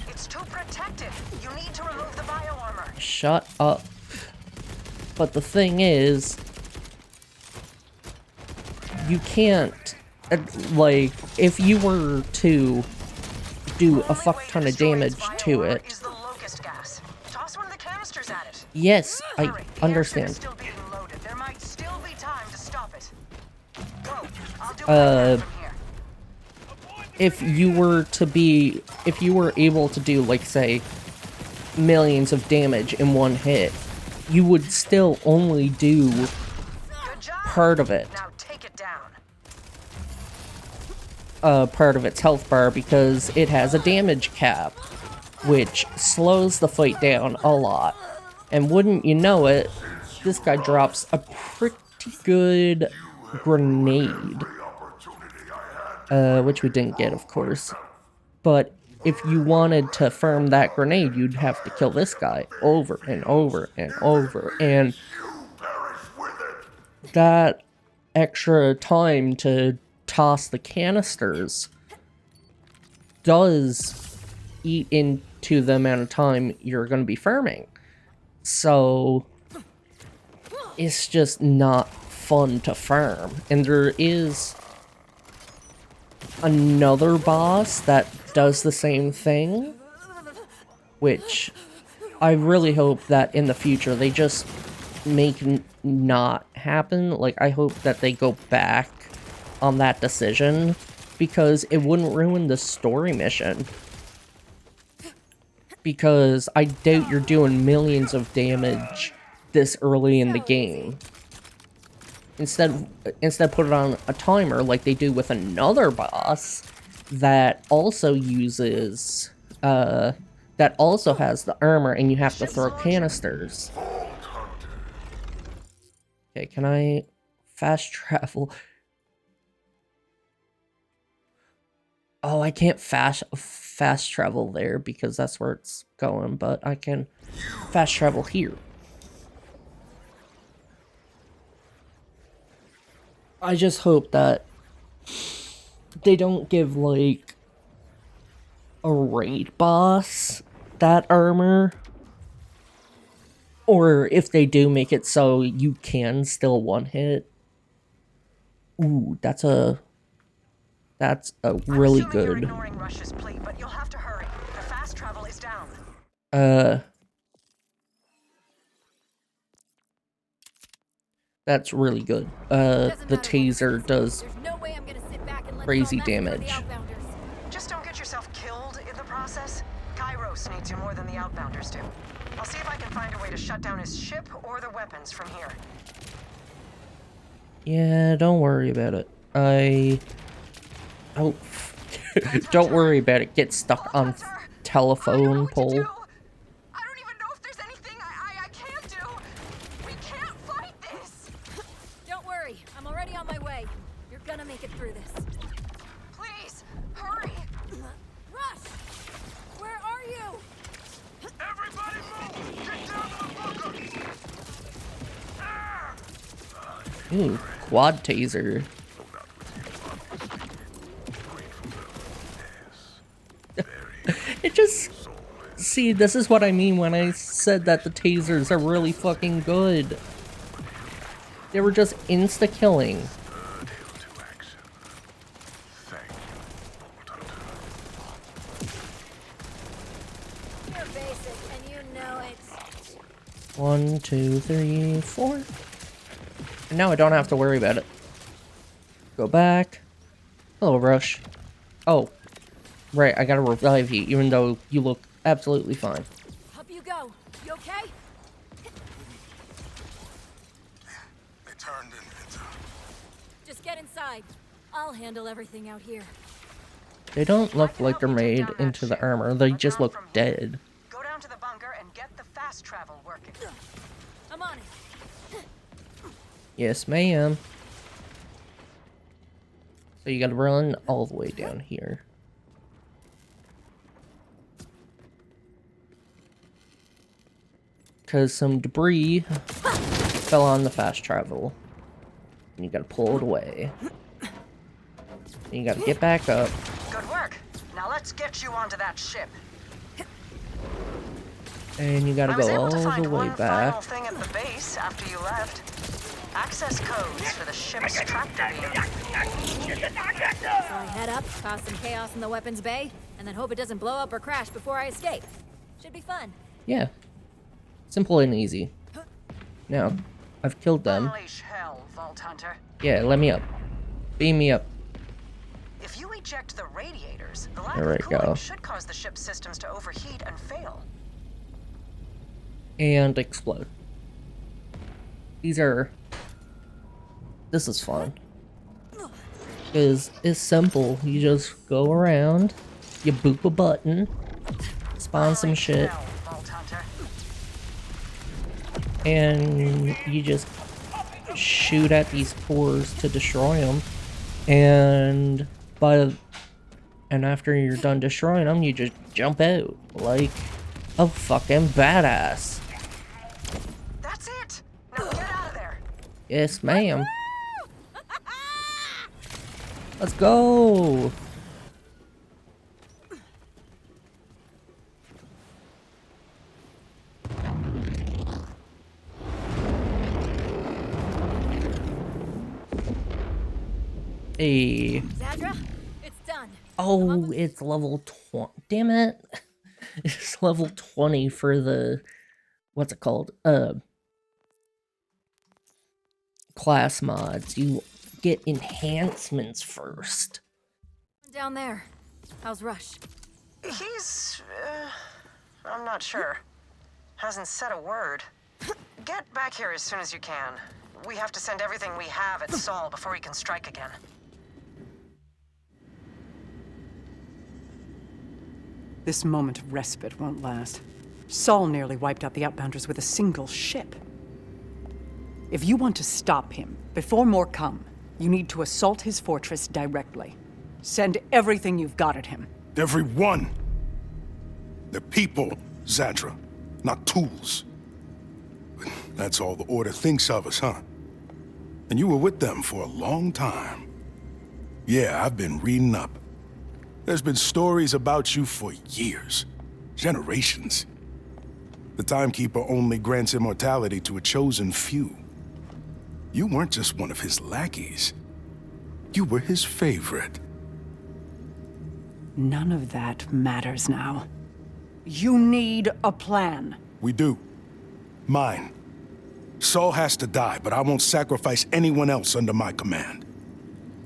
It's too protected. You need to remove the bioarmor.
Shut up. But the thing is, you can't, like, if you were to do a fuck ton of damage to it,
Is the Locust gas. Toss one of the canisters at it.
yes, I
Hurry, the airship
understand.
is still being loaded. There might still be time to stop it. Go. I'll do it from here.
If you were able to do, like, say, millions of damage in one hit, you would still only do
Good job.
part of it.
Now take it down.
Part of its health bar because it has a damage cap, which slows the fight down a lot. And wouldn't you know it, this guy drops a pretty good grenade, which we didn't get, of course. But if you wanted to farm that grenade, you'd have to kill this guy over and over and over, and that extra time to toss the canisters does eat into the amount of time you're going to be farming. So it's just not fun to farm. And there is another boss that does the same thing, which I really hope that in the future they just make not happen. Like, I hope that they go back on that decision because it wouldn't ruin the story mission. Because I doubt you're doing millions of damage this early in the game. Instead put it on a timer like they do with another boss that also uses, that also has the armor and you have to throw canisters. Okay, can I fast travel? Oh, I can't fast travel there because that's where it's going, but I can fast travel here. I just hope that they don't give, like, a raid boss that armor. Or if they do make it so you can still one-hit. Ooh, that's a really good.
You're ignoring Rush's plea, but you'll have to hurry. The fast travel is down.
That's really good. The taser does crazy damage.
Just don't get yourself killed in the process. Kairos needs you more than the outbounders do. I'll see if I can find a way to shut down his ship or the weapons from here.
Yeah, don't worry about it. Oh, don't worry about it. Get stuck on telephone pole.
I don't even know if there's anything I can do. We can't fight this.
Don't worry, I'm already on my way. You're gonna make it through this.
Please, hurry.
Rush! Where are you?
Everybody move! Get down to the bunker!
Ooh, quad taser. It just... See, this is what I mean when I said that the tasers are really fucking good. They were just insta-killing.
You're basic, and you know it.
1, 2, 3, 4. And now I don't have to worry about it. Go back. Hello, Rush. Oh. Right, I gotta revive you, even though you look absolutely fine.
Up you go. You okay?
They turned into...
Just get inside. I'll handle everything out here.
They don't look like they're made into the armor, they just look dead.
Go down to the bunker and get the fast travel working.
I'm on it.
Yes, ma'am. So you gotta run all the way down here. Because some debris fell on the fast travel. And you gotta pull it away. And you gotta get back up.
Good work. Now let's get you onto that ship.
And you gotta
I was
go
able
all
to find
the way
one final
back.
thing at the base after you left. Access codes for the ship's tractor beam.
So I head up, cause some chaos in the weapons bay, and then hope it doesn't blow up or crash before I escape. Should be fun.
Yeah. Simple and easy. Now, I've killed them.
Unleash hell, Vault Hunter.
Yeah, let me up. Beam me up.
If you eject the radiators, the lack
There
of
we
cooling
go.
should cause the ship's systems to overheat and fail.
And explode. These are... This is fun. Because it's simple. You just go around, you boop a button, spawn some shit,
Hell, Vault Hunter.
and you just shoot at these cores to destroy them. And after you're done destroying them, you just jump out like a fucking badass.
That's it. Now get out of there.
Yes, ma'am. Let's go. Hey.
Zadra, it's done.
Oh, it's level 20. Damn it. It's level 20 for the... What's it called? Class mods. You get enhancements first.
Down there. How's Rush?
He's, I'm not sure. Hasn't said a word. Get back here as soon as you can. We have to send everything we have at Saul before he can strike again.
This moment of respite won't last. Saul nearly wiped out the outbounders with a single ship. If you want to stop him before more come, you need to assault his fortress directly. Send everything you've got at him.
Everyone. They're people, Zadra, not tools. That's all the Order thinks of us, huh? And you were with them for a long time. Yeah, I've been reading up. There's been stories about you for years. Generations. The Timekeeper only grants immortality to a chosen few. You weren't just one of his lackeys. You were his favorite.
None of that matters now. You need a plan.
We do. Mine. Saul has to die, but I won't sacrifice anyone else under my command.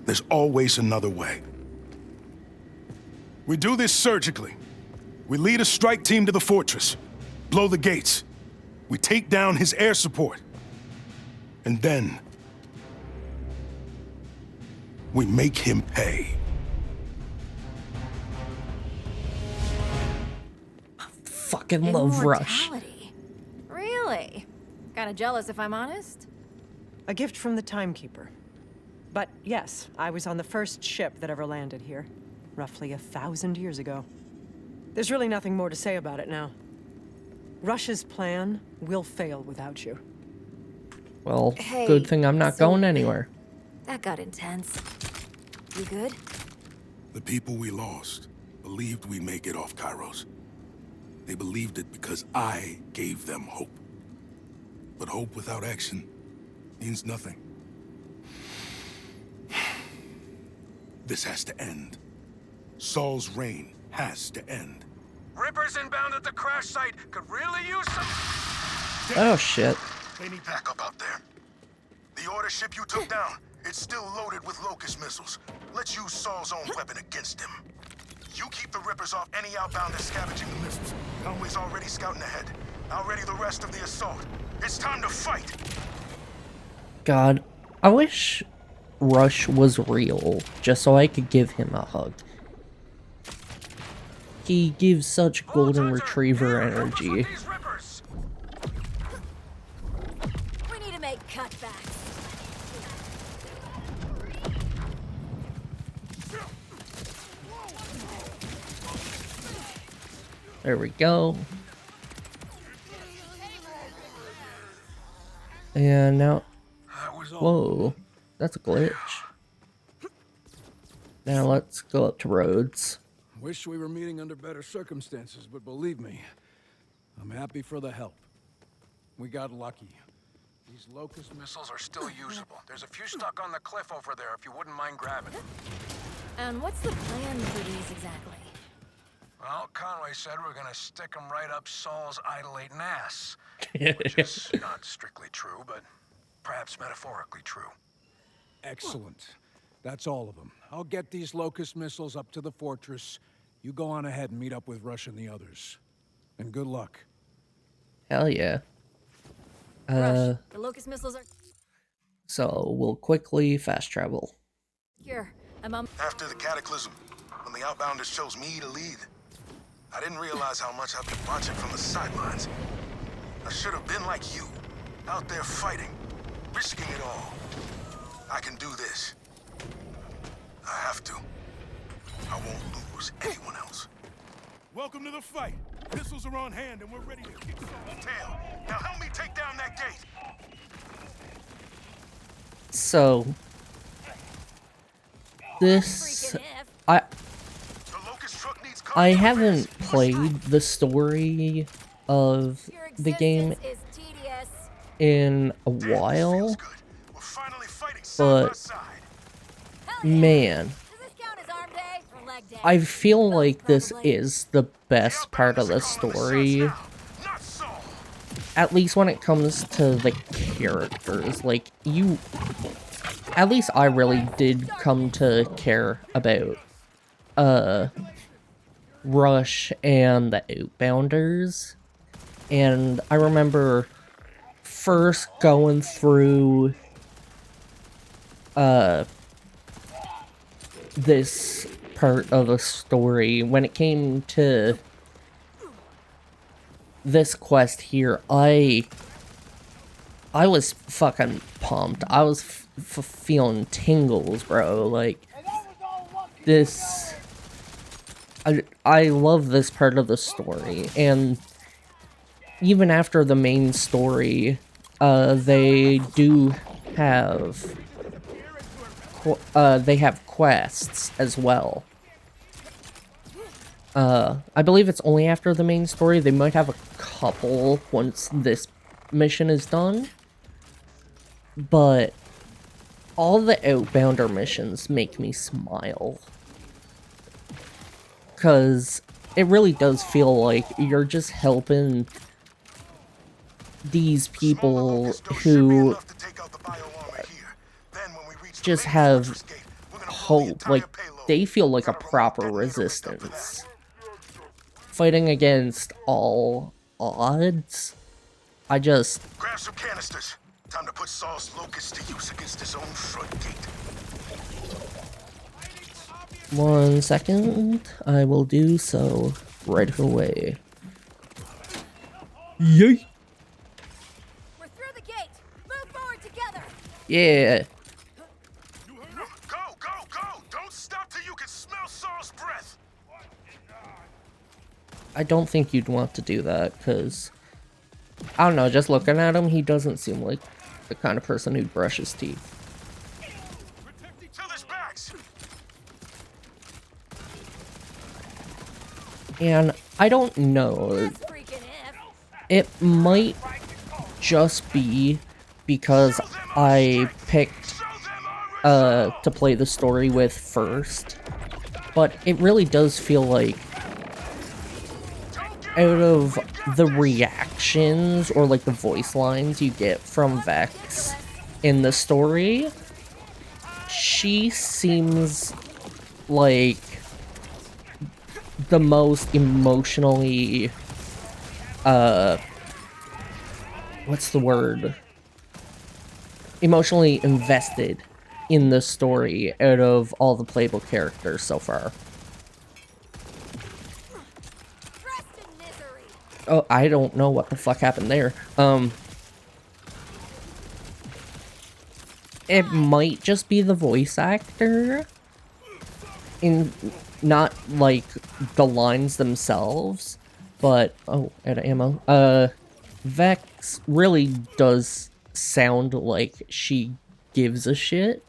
There's always another way. We do this surgically. We lead a strike team to the fortress, blow the gates. We take down his air support. And then we make him pay.
Fucking love Rush.
Immortality? Really? Kinda jealous if I'm honest.
A gift from the Timekeeper. But yes, I was on the first ship that ever landed here, roughly 1,000 years ago. There's really nothing more to say about it now. Rush's plan will fail without you.
Well,
Hey,
good thing I'm not
so-
going anywhere.
That got intense. You good?
The people we lost believed we'd make it off Kairos. They believed it because I gave them hope. But hope without action means nothing. This has to end. Saul's reign has to end.
Rippers inbound at the crash site could really use some...
Oh shit.
They need backup out there. The Order ship you took down, it's still loaded with Locust missiles. Let's use Saul's own weapon against him. You keep the Rippers off any outbounders scavenging the missiles. Conway's already scouting ahead. I'll ready the rest of the assault. It's time to fight!
God, I wish Rush was real, just so I could give him a hug. He gives such golden retriever energy.
We need to make cutbacks.
There we go. And now, whoa, that's a glitch. Now let's go up to Rhodes.
Wish we were meeting under better circumstances, but believe me, I'm happy for the help. We got lucky. These Locust missiles are still usable. There's a few stuck on the cliff over there if you wouldn't mind grabbing them.
And what's the plan for these exactly?
Well, Conway said we're gonna stick them right up Saul's idolating ass. Which is not strictly true, but perhaps metaphorically true. Excellent. That's all of them. I'll get these Locust missiles up to the fortress. You go on ahead and meet up with Rush and the others. And good luck.
Hell yeah.
Rush, the Locust missiles are
So we'll quickly fast travel.
here. I'm on.
After the Cataclysm, when the Outbounders chose me to lead, I didn't realize how much I've been watching from the sidelines. I should have been like you, out there fighting, risking it all. I can do this. I have to. I won't lose anyone else. Welcome to the fight. Missiles are on hand and we're ready to kick some tail. Now help me take down that gate.
So this I haven't played the story of the game in a while, but man, I feel like this is the best part of the story, at least when it comes to the characters. Like, at least I really did come to care about Rush and the Outbounders. And I remember first going through this part of the story when it came to this quest here. I was fucking pumped. I was feeling tingles, bro. Like, this... I love this part of the story, and even after the main story, they do have... they have quests as well. I believe it's only after the main story. They might have a couple once this mission is done. But all the Outbounder missions make me smile. Because it really does feel like you're just helping these people who just have hope. Like, they feel like a proper resistance. Fighting against all odds. I just...
Grab some canisters. Time to put Saul's locust to use against his own front gate.
1 second. I will do so right away. Yay!
We're through the gate. Move forward together.
Yeah.
Go, go, go! Don't stop till you can smell Saul's breath.
I don't think you'd want to do that, because... I don't know, just looking at him, he doesn't seem like the kind of person who'd brush his teeth. And I don't know. It might just be because I picked to play the story with first. But it really does feel like out of the reactions or like the voice lines you get from Vex in the story, she seems like the most emotionally what's the word? Emotionally invested in the story out of all the playable characters so far. Oh, I don't know what the fuck happened there. It might just be the voice actor, in not like the lines themselves, but oh, out of ammo. Vex really does sound like she gives a shit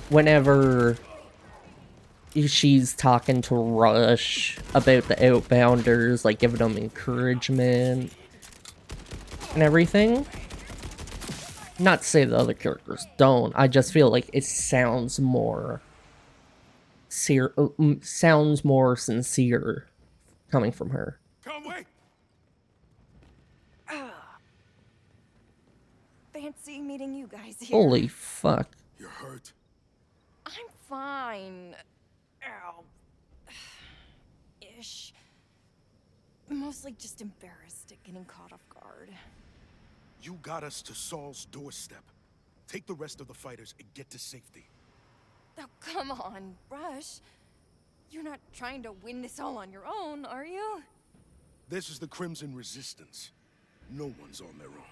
whenever she's talking to Rush about the Outbounders, like giving them encouragement and everything. Not to say the other characters don't, I just feel like it sounds more sincere coming from her.
Conway!
Fancy meeting you guys here.
Holy fuck.
You're hurt?
I'm fine. Ow. Ish. Mostly just embarrassed at getting caught off guard.
You got us to Saul's doorstep. Take the rest of the fighters and get to safety.
Oh, come on, Rush. You're not trying to win this all on your own, are you?
This is the Crimson Resistance. No one's on their own.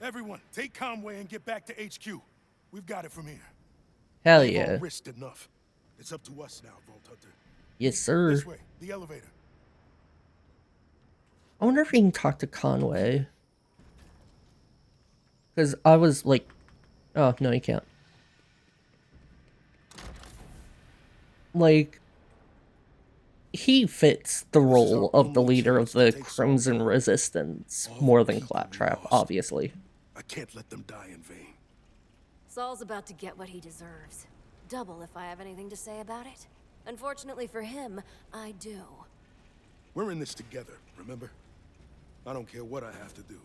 Everyone, take Conway and get back to HQ. We've got it from here.
Hell
We've
yeah.
all risked enough. It's up to us now, Vault Hunter.
Yes, sir.
This way, the elevator.
I wonder if he can talk to Conway. Because I was like... Oh, no, he can't. Like... He fits the role of the leader of the Crimson Resistance more than Claptrap, obviously.
I can't let them die in vain.
Saul's about to get what he deserves. Double if I have anything to say about it. Unfortunately for him, I do.
We're in this together, remember? I don't care what I have to do.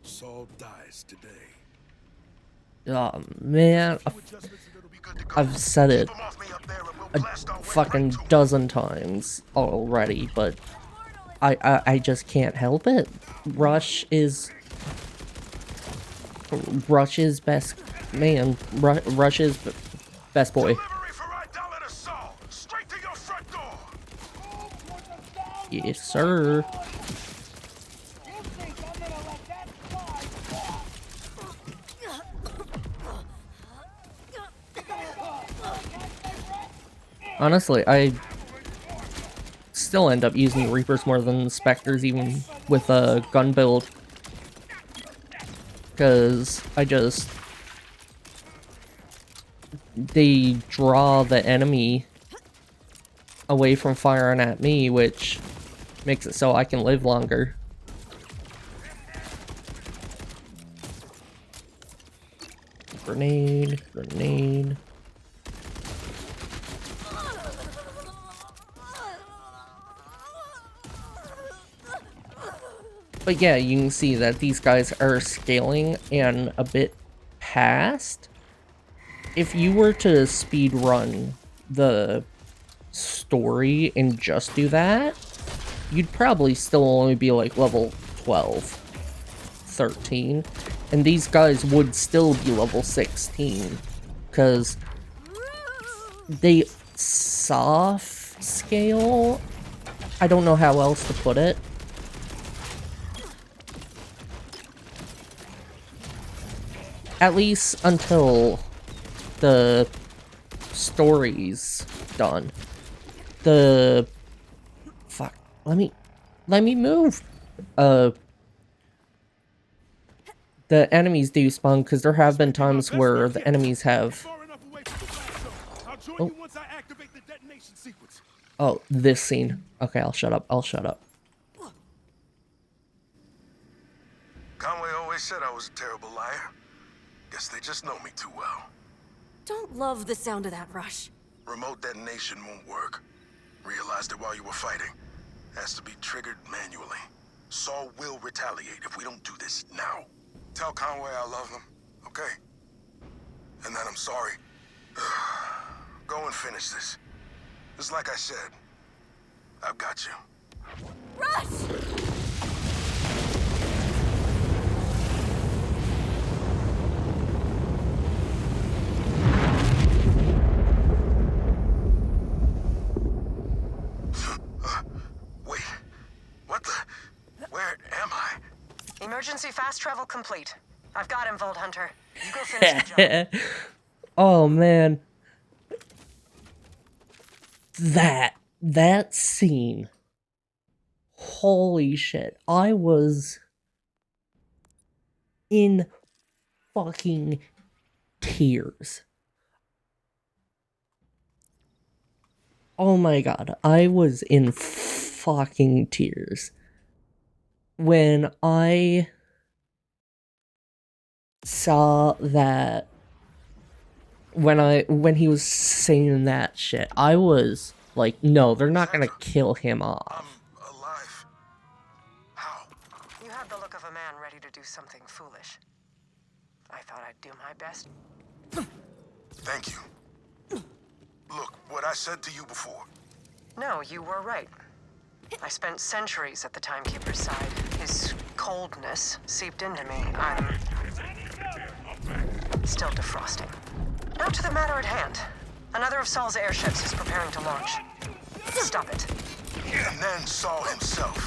Saul dies today.
Oh man, I've said it a fucking dozen times already, but I just can't help it. Rush is best man. Rush is best boy. Yes, sir. Honestly, I still end up using Reapers more than Spectres, even with a gun build. Because they draw the enemy away from firing at me, which makes it so I can live longer. Grenade, grenade. But yeah, you can see that these guys are scaling and a bit past. If you were to speed run the story and just do that, you'd probably still only be like level 12, 13. And these guys would still be level 16. Because they soft scale? I don't know how else to put it. At least until the story's done. Fuck. Let me move. The enemies do spawn, because there have been times where the enemies have... Oh. Oh, this scene. Okay, I'll shut up.
Conway always said I was a terrible liar. Guess they just know me too well.
Don't love the sound of that, Rush.
Remote detonation won't work. Realized it while you were fighting. Has to be triggered manually. Saul will retaliate if we don't do this now. Tell Conway I love him, okay? And that I'm sorry. Go and finish this. Just like I said, I've got you.
Rush!
Wait, what the? Where am I?
Emergency fast travel complete. I've got him, Vault Hunter. You go finish the job.
Oh man. That scene. Holy shit. I was in fucking tears. Oh my god, I was in fucking tears when I saw that, when he was saying that shit. I was like, no, they're not gonna kill him off.
I'm alive. How?
You have the look of a man ready to do something foolish. I thought I'd do my best.
Thank you. Look, what I said to you before.
No, you were right. I spent centuries at the Timekeeper's side. His coldness seeped into me. I'm still defrosting. Now to the matter at hand. Another of Saul's airships is preparing to launch. Stop it.
And then Saul himself.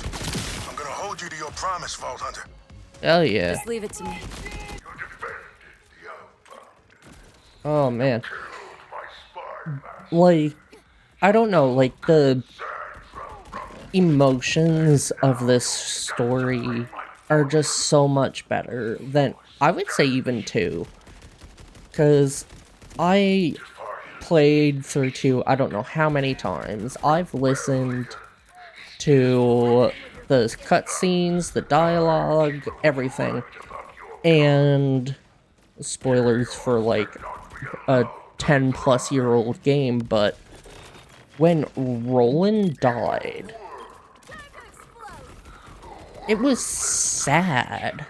I'm gonna hold you to your promise, Vault Hunter.
Hell yeah.
Just leave it to me.
Oh man. Like, I don't know, like, the emotions of this story are just so much better than, I would say, even 2. Because I played through 2 I don't know how many times. I've listened to the cutscenes, the dialogue, everything. And spoilers for, like, a 10-plus-year-old game, but when Roland died, it was sad.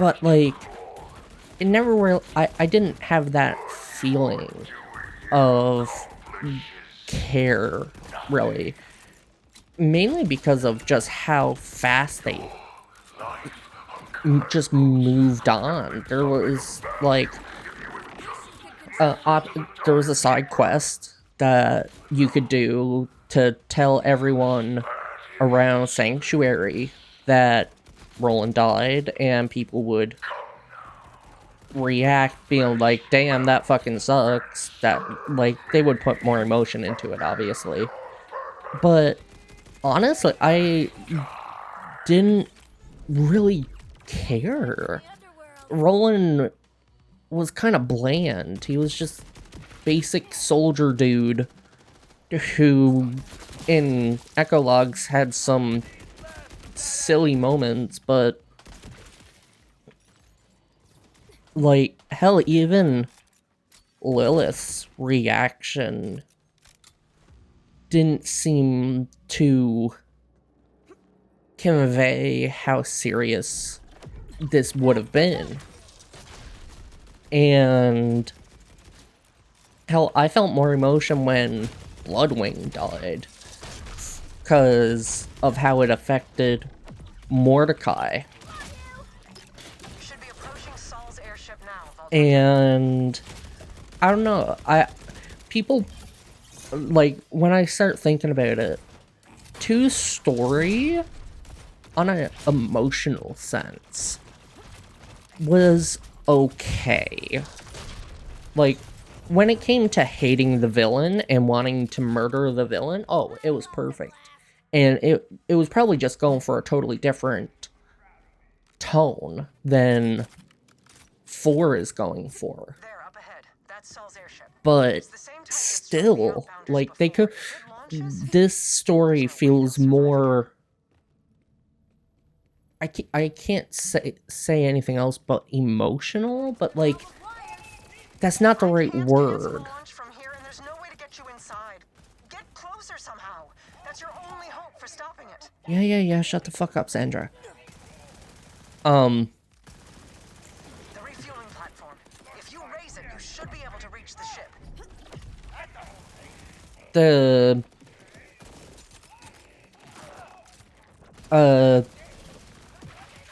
But, like, it never really, I didn't have that feeling of care, really. Mainly because of just how fast they just moved on. There was, like, there was a side quest that you could do to tell everyone around Sanctuary that Roland died, and people would react being like, damn, that fucking sucks. That, like, they would put more emotion into it, obviously. But honestly, I didn't really care. Roland was kind of bland. He was just basic soldier dude who in Echo Logs had some silly moments, but like, hell, even Lilith's reaction didn't seem to convey how serious this would have been. And hell, I felt more emotion when Bloodwing died because of how it affected Mordecai.
Should be approaching Saul's airship now.
And I don't know, people, like, when I start thinking about it, 2's story on an emotional sense was okay. Like, when it came to hating the villain and wanting to murder the villain, oh, it was perfect. And it was probably just going for a totally different tone than 4 is going for.
There, up ahead. That's Saul's airship.
But still, like, they could... This story feels more... I can't say anything else but emotional, but, like, that's not the right word.
From here, and there's no way to get you inside. Get closer somehow. That's your only hope for stopping it.
Yeah, shut the fuck up, Sandra.
The refueling platform. If you raise it, you should be able to reach the ship.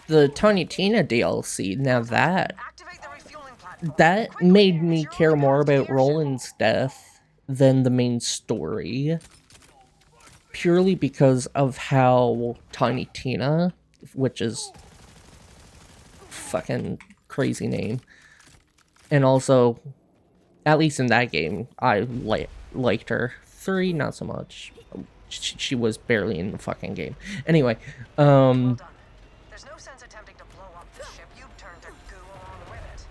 The Tiny Tina DLC, now that made me care more about Roland's death than the main story. Purely because of how Tiny Tina, which is fucking crazy name, and also, at least in that game, I liked her. 3, not so much. She was barely in the fucking game. Anyway,
There's no sense attempting to blow up the ship. You turn to goo along with it.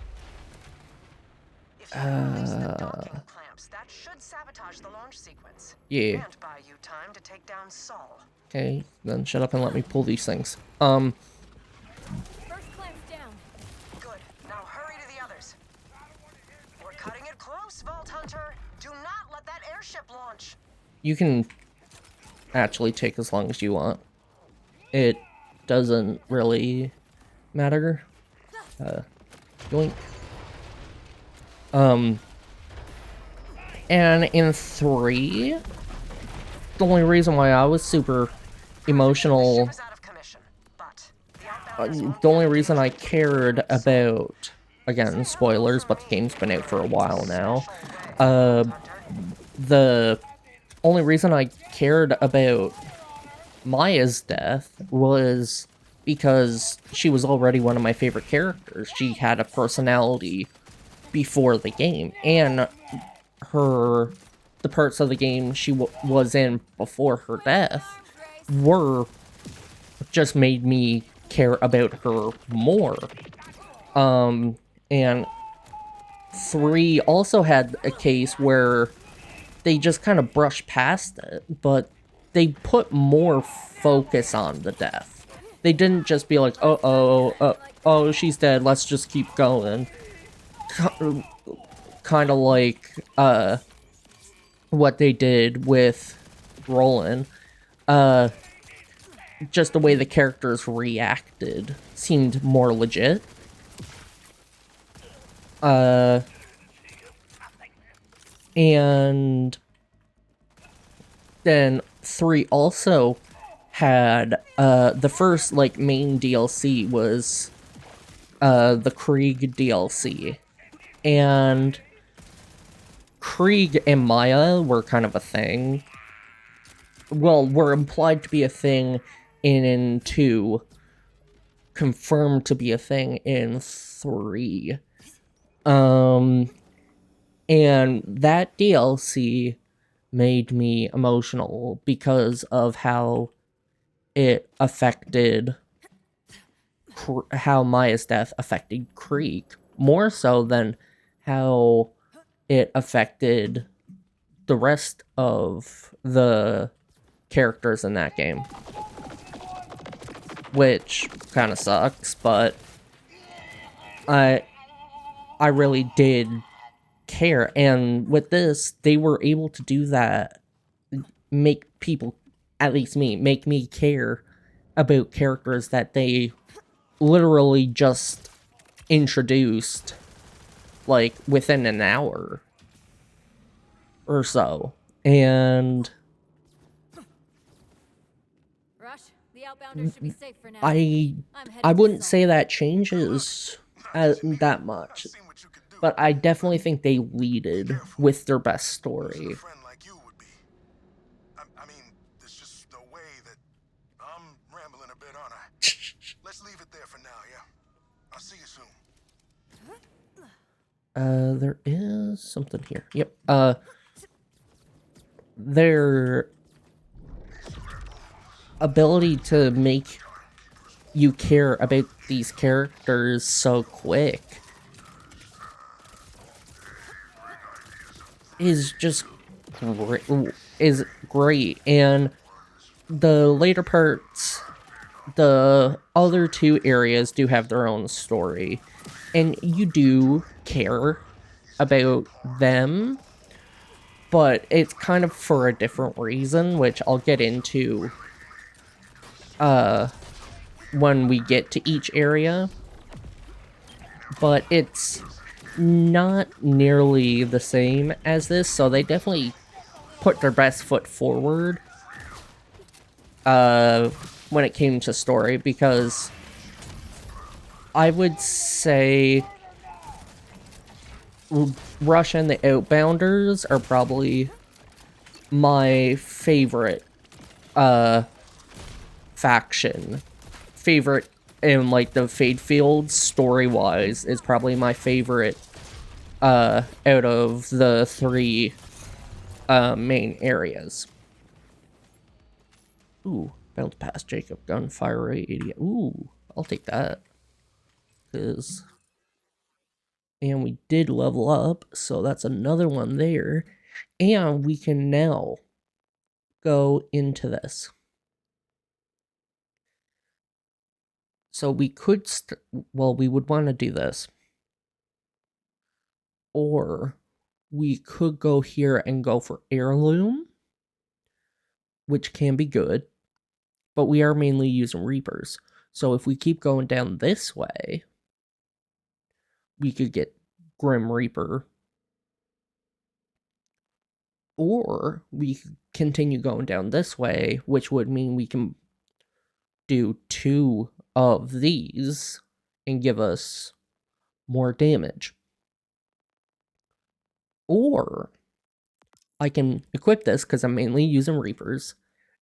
If you release the docking clamps, that should sabotage the launch sequence.
Yeah.
And buy you time to take down Saul.
Okay, then shut up and let me pull these things.
First clamp's down.
Good. Now hurry to the others. We're cutting it close, Vault Hunter. Do not let that airship launch.
You can actually take as long as you want. It doesn't really matter. Yoink. And in 3, the only reason why I was super emotional, the only reason I cared about, again, spoilers, but the game's been out for a while now, the only reason I cared about Maya's death was because she was already one of my favorite characters. She had a personality before the game, and the parts of the game she was in before her death just made me care about her more. And 3 also had a case where they just kind of brushed past it, but they put more focus on the death. They didn't just be like, oh, she's dead, let's just keep going. Kind of like, what they did with Roland. Just the way the characters reacted seemed more legit. And then 3 also had the first like main DLC was the Krieg DLC. And Krieg and Maya were kind of a thing. Well, were implied to be a thing in 2, confirmed to be a thing in 3. And that DLC made me emotional because of how it affected how Maya's death affected Krieg, more so than how it affected the rest of the characters in that game. Which kind of sucks, but I really did care, and with this, they were able to do that, make people, at least me, make me care about characters that they literally just introduced, like, within an hour or so, and
Rush, the outbounders should be safe for now.
I wouldn't say that changes that much, but I definitely think they leaded with their best story.
I mean, it's just the way that I'm rambling a bit, aren't I? Let's leave it there for now, yeah? I'll see you soon.
There is something here. Yep. Their ability to make you care about these characters so quick is just great, and the later parts, the other 2 areas do have their own story, and you do care about them, but it's kind of for a different reason, which I'll get into when we get to each area. But it's not nearly the same as this, so they definitely put their best foot forward when it came to story, because I would say Rush and the Outbounders are probably my favorite faction. Favorite in like the Fade Fields, story-wise, is probably my favorite out of the 3 main areas. Ooh, bounce past Jacob, gunfire rate 80. Ooh, I'll take that. And we did level up, so that's another one there. And we can now go into this. So we could, well, we would want to do this. Or we could go here and go for Heirloom, which can be good, but we are mainly using Reapers. So if we keep going down this way, we could get Grim Reaper. Or we could continue going down this way, which would mean we can do 2 of these and give us more damage. Or I can equip this because I'm mainly using Reapers,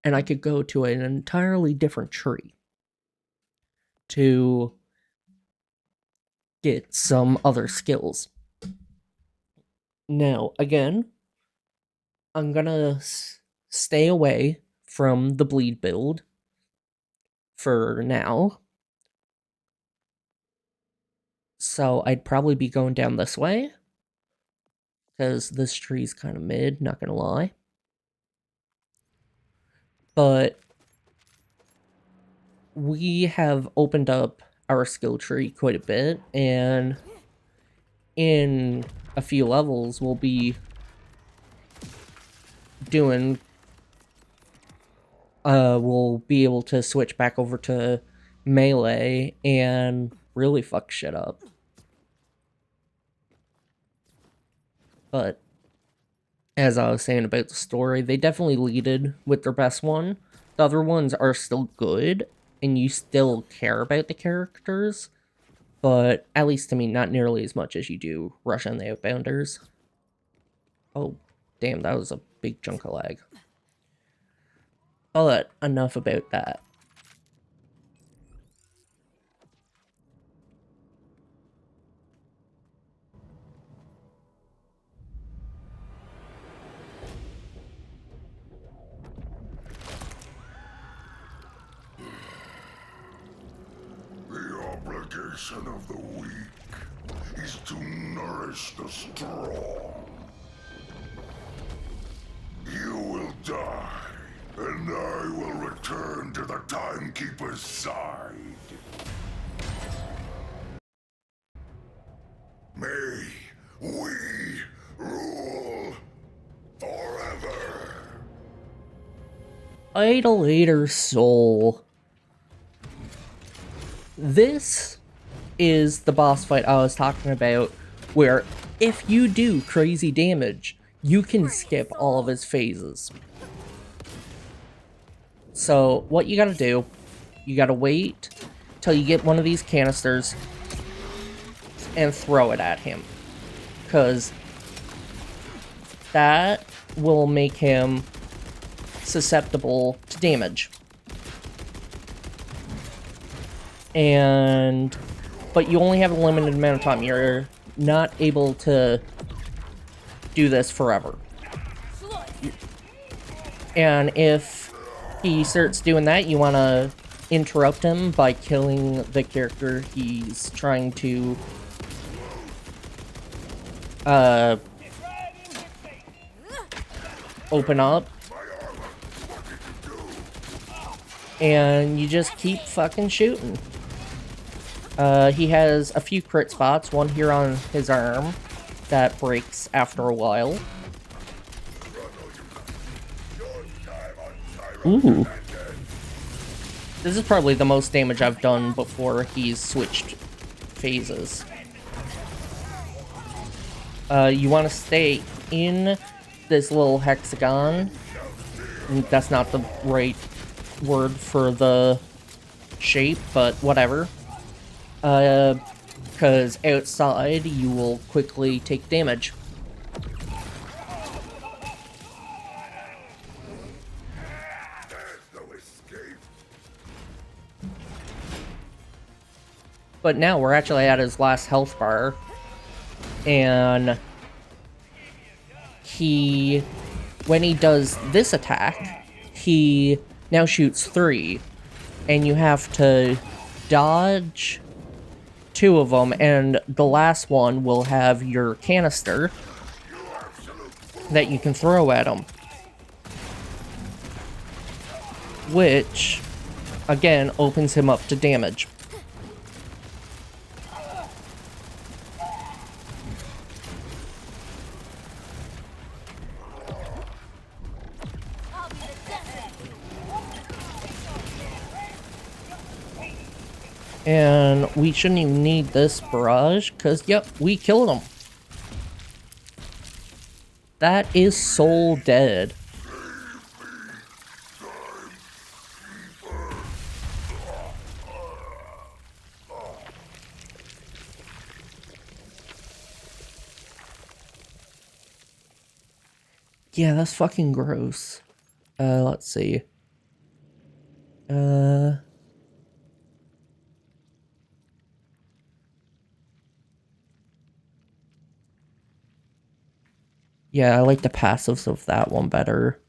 and I could go to an entirely different tree to get some other skills. Now, again, I'm gonna stay away from the bleed build for now. So I'd probably be going down this way, because this tree's kind of mid, not gonna lie. But we have opened up our skill tree quite a bit, and in a few levels we'll be doing we'll be able to switch back over to melee and really fuck shit up. But as I was saying about the story, they definitely leaded with their best one. The other ones are still good, and you still care about the characters, but at least to me, not nearly as much as you do Rush and the Outbounders. Oh, damn, that was a big chunk of lag. But enough about that.
The obligation of the weak is to nourish the strong. You will die, and I will return to the Timekeeper's side. May we rule forever.
Idolator Soul. This is the boss fight I was talking about, where if you do crazy damage, you can skip all of his phases. So what you gotta do, you gotta wait till you get one of these canisters and throw it at him, because that will make him susceptible to damage. But you only have a limited amount of time. You're not able to do this forever. And if he starts doing that, you want to interrupt him by killing the character he's trying to open up. And you just keep fucking shooting. He has a few crit spots, one here on his arm that breaks after a while. Ooh. This is probably the most damage I've done before he's switched phases. You want to stay in this little hexagon. That's not the right word for the shape, but whatever. Because outside you will quickly take damage. But now we're actually at his last health bar, and when he does this attack, he now shoots 3, and you have to dodge 2 of them, and the last one will have your canister that you can throw at him. Which, again, opens him up to damage. And we shouldn't even need this barrage, because, yep, we killed him. That is Soul dead. Yeah, that's fucking gross. Let's see. Yeah, I like the passives of that one better.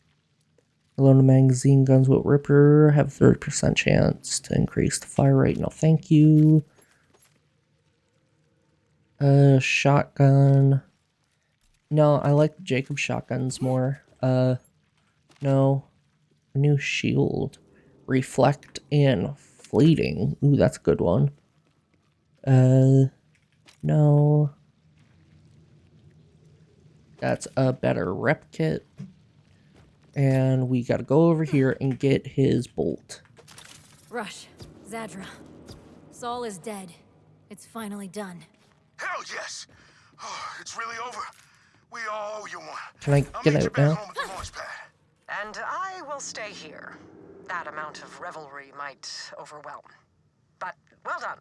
Reloading magazine guns with Ripper have 30% chance to increase the fire rate. No, thank you. Shotgun. No, I like Jacob shotguns more. No. New shield. Reflect and fleeting. Ooh, that's a good one. No. That's a better rep kit. And we gotta go over here and get his bolt.
Rush, Zadra. Saul is dead. It's finally done.
Hell yes! Oh, it's really over.
We all owe you one.
Can I
I'll
get
meet you
out
back
now?
home at the launch pad.
And I will stay here. That amount of revelry might overwhelm. But well done.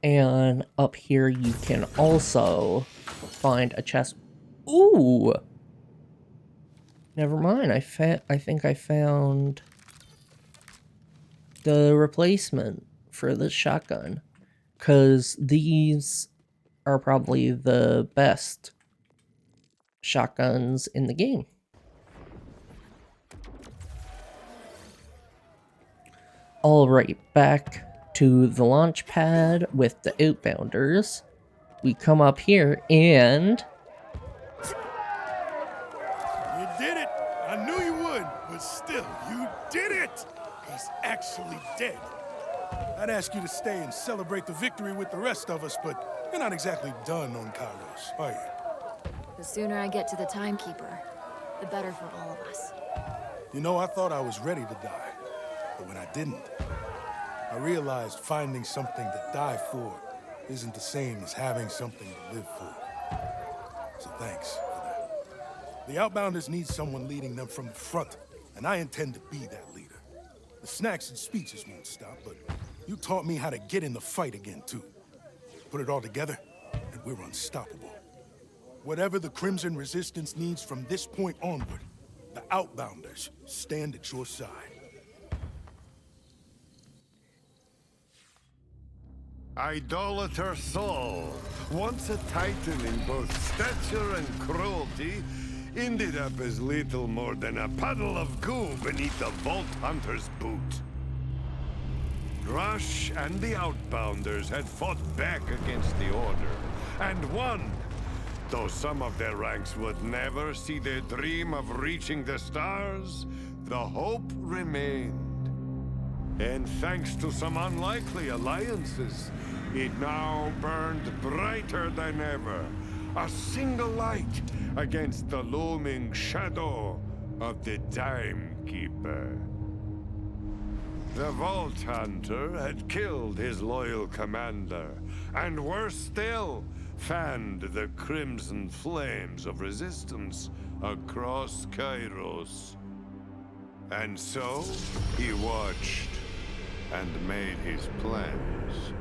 And up here you can also find a chest. Ooh! Never mind, I think I found the replacement for the shotgun. Because these are probably the best shotguns in the game. Alright, back to the launch pad with the outbounders. We come up here and...
You did it! I knew you would, but still, you did it! He's actually dead. I'd ask you to stay and celebrate the victory with the rest of us, but you're not exactly done on Kairos, are you?
The sooner I get to the timekeeper, the better for all of us.
You know, I thought I was ready to die, but when I didn't, I realized finding something to die for isn't the same as having something to live for. So thanks for that. The outbounders need someone leading them from the front, and I intend to be that leader. The snacks and speeches won't stop, but you taught me how to get in the fight again, too. Put it all together, and we're unstoppable. Whatever the Crimson Resistance needs from this point onward, the outbounders stand at your side.
Idolater Saul, once a titan in both stature and cruelty, ended up as little more than a puddle of goo beneath the Vault Hunter's boot. Rush and the Outbounders had fought back against the Order, and won. Though some of their ranks would never see their dream of reaching the stars, the hope remained. And thanks to some unlikely alliances, it now burned brighter than ever. A single light against the looming shadow of the Timekeeper. The Vault Hunter had killed his loyal commander, and worse still, fanned the crimson flames of resistance across Kairos. And so, he watched and made his plans.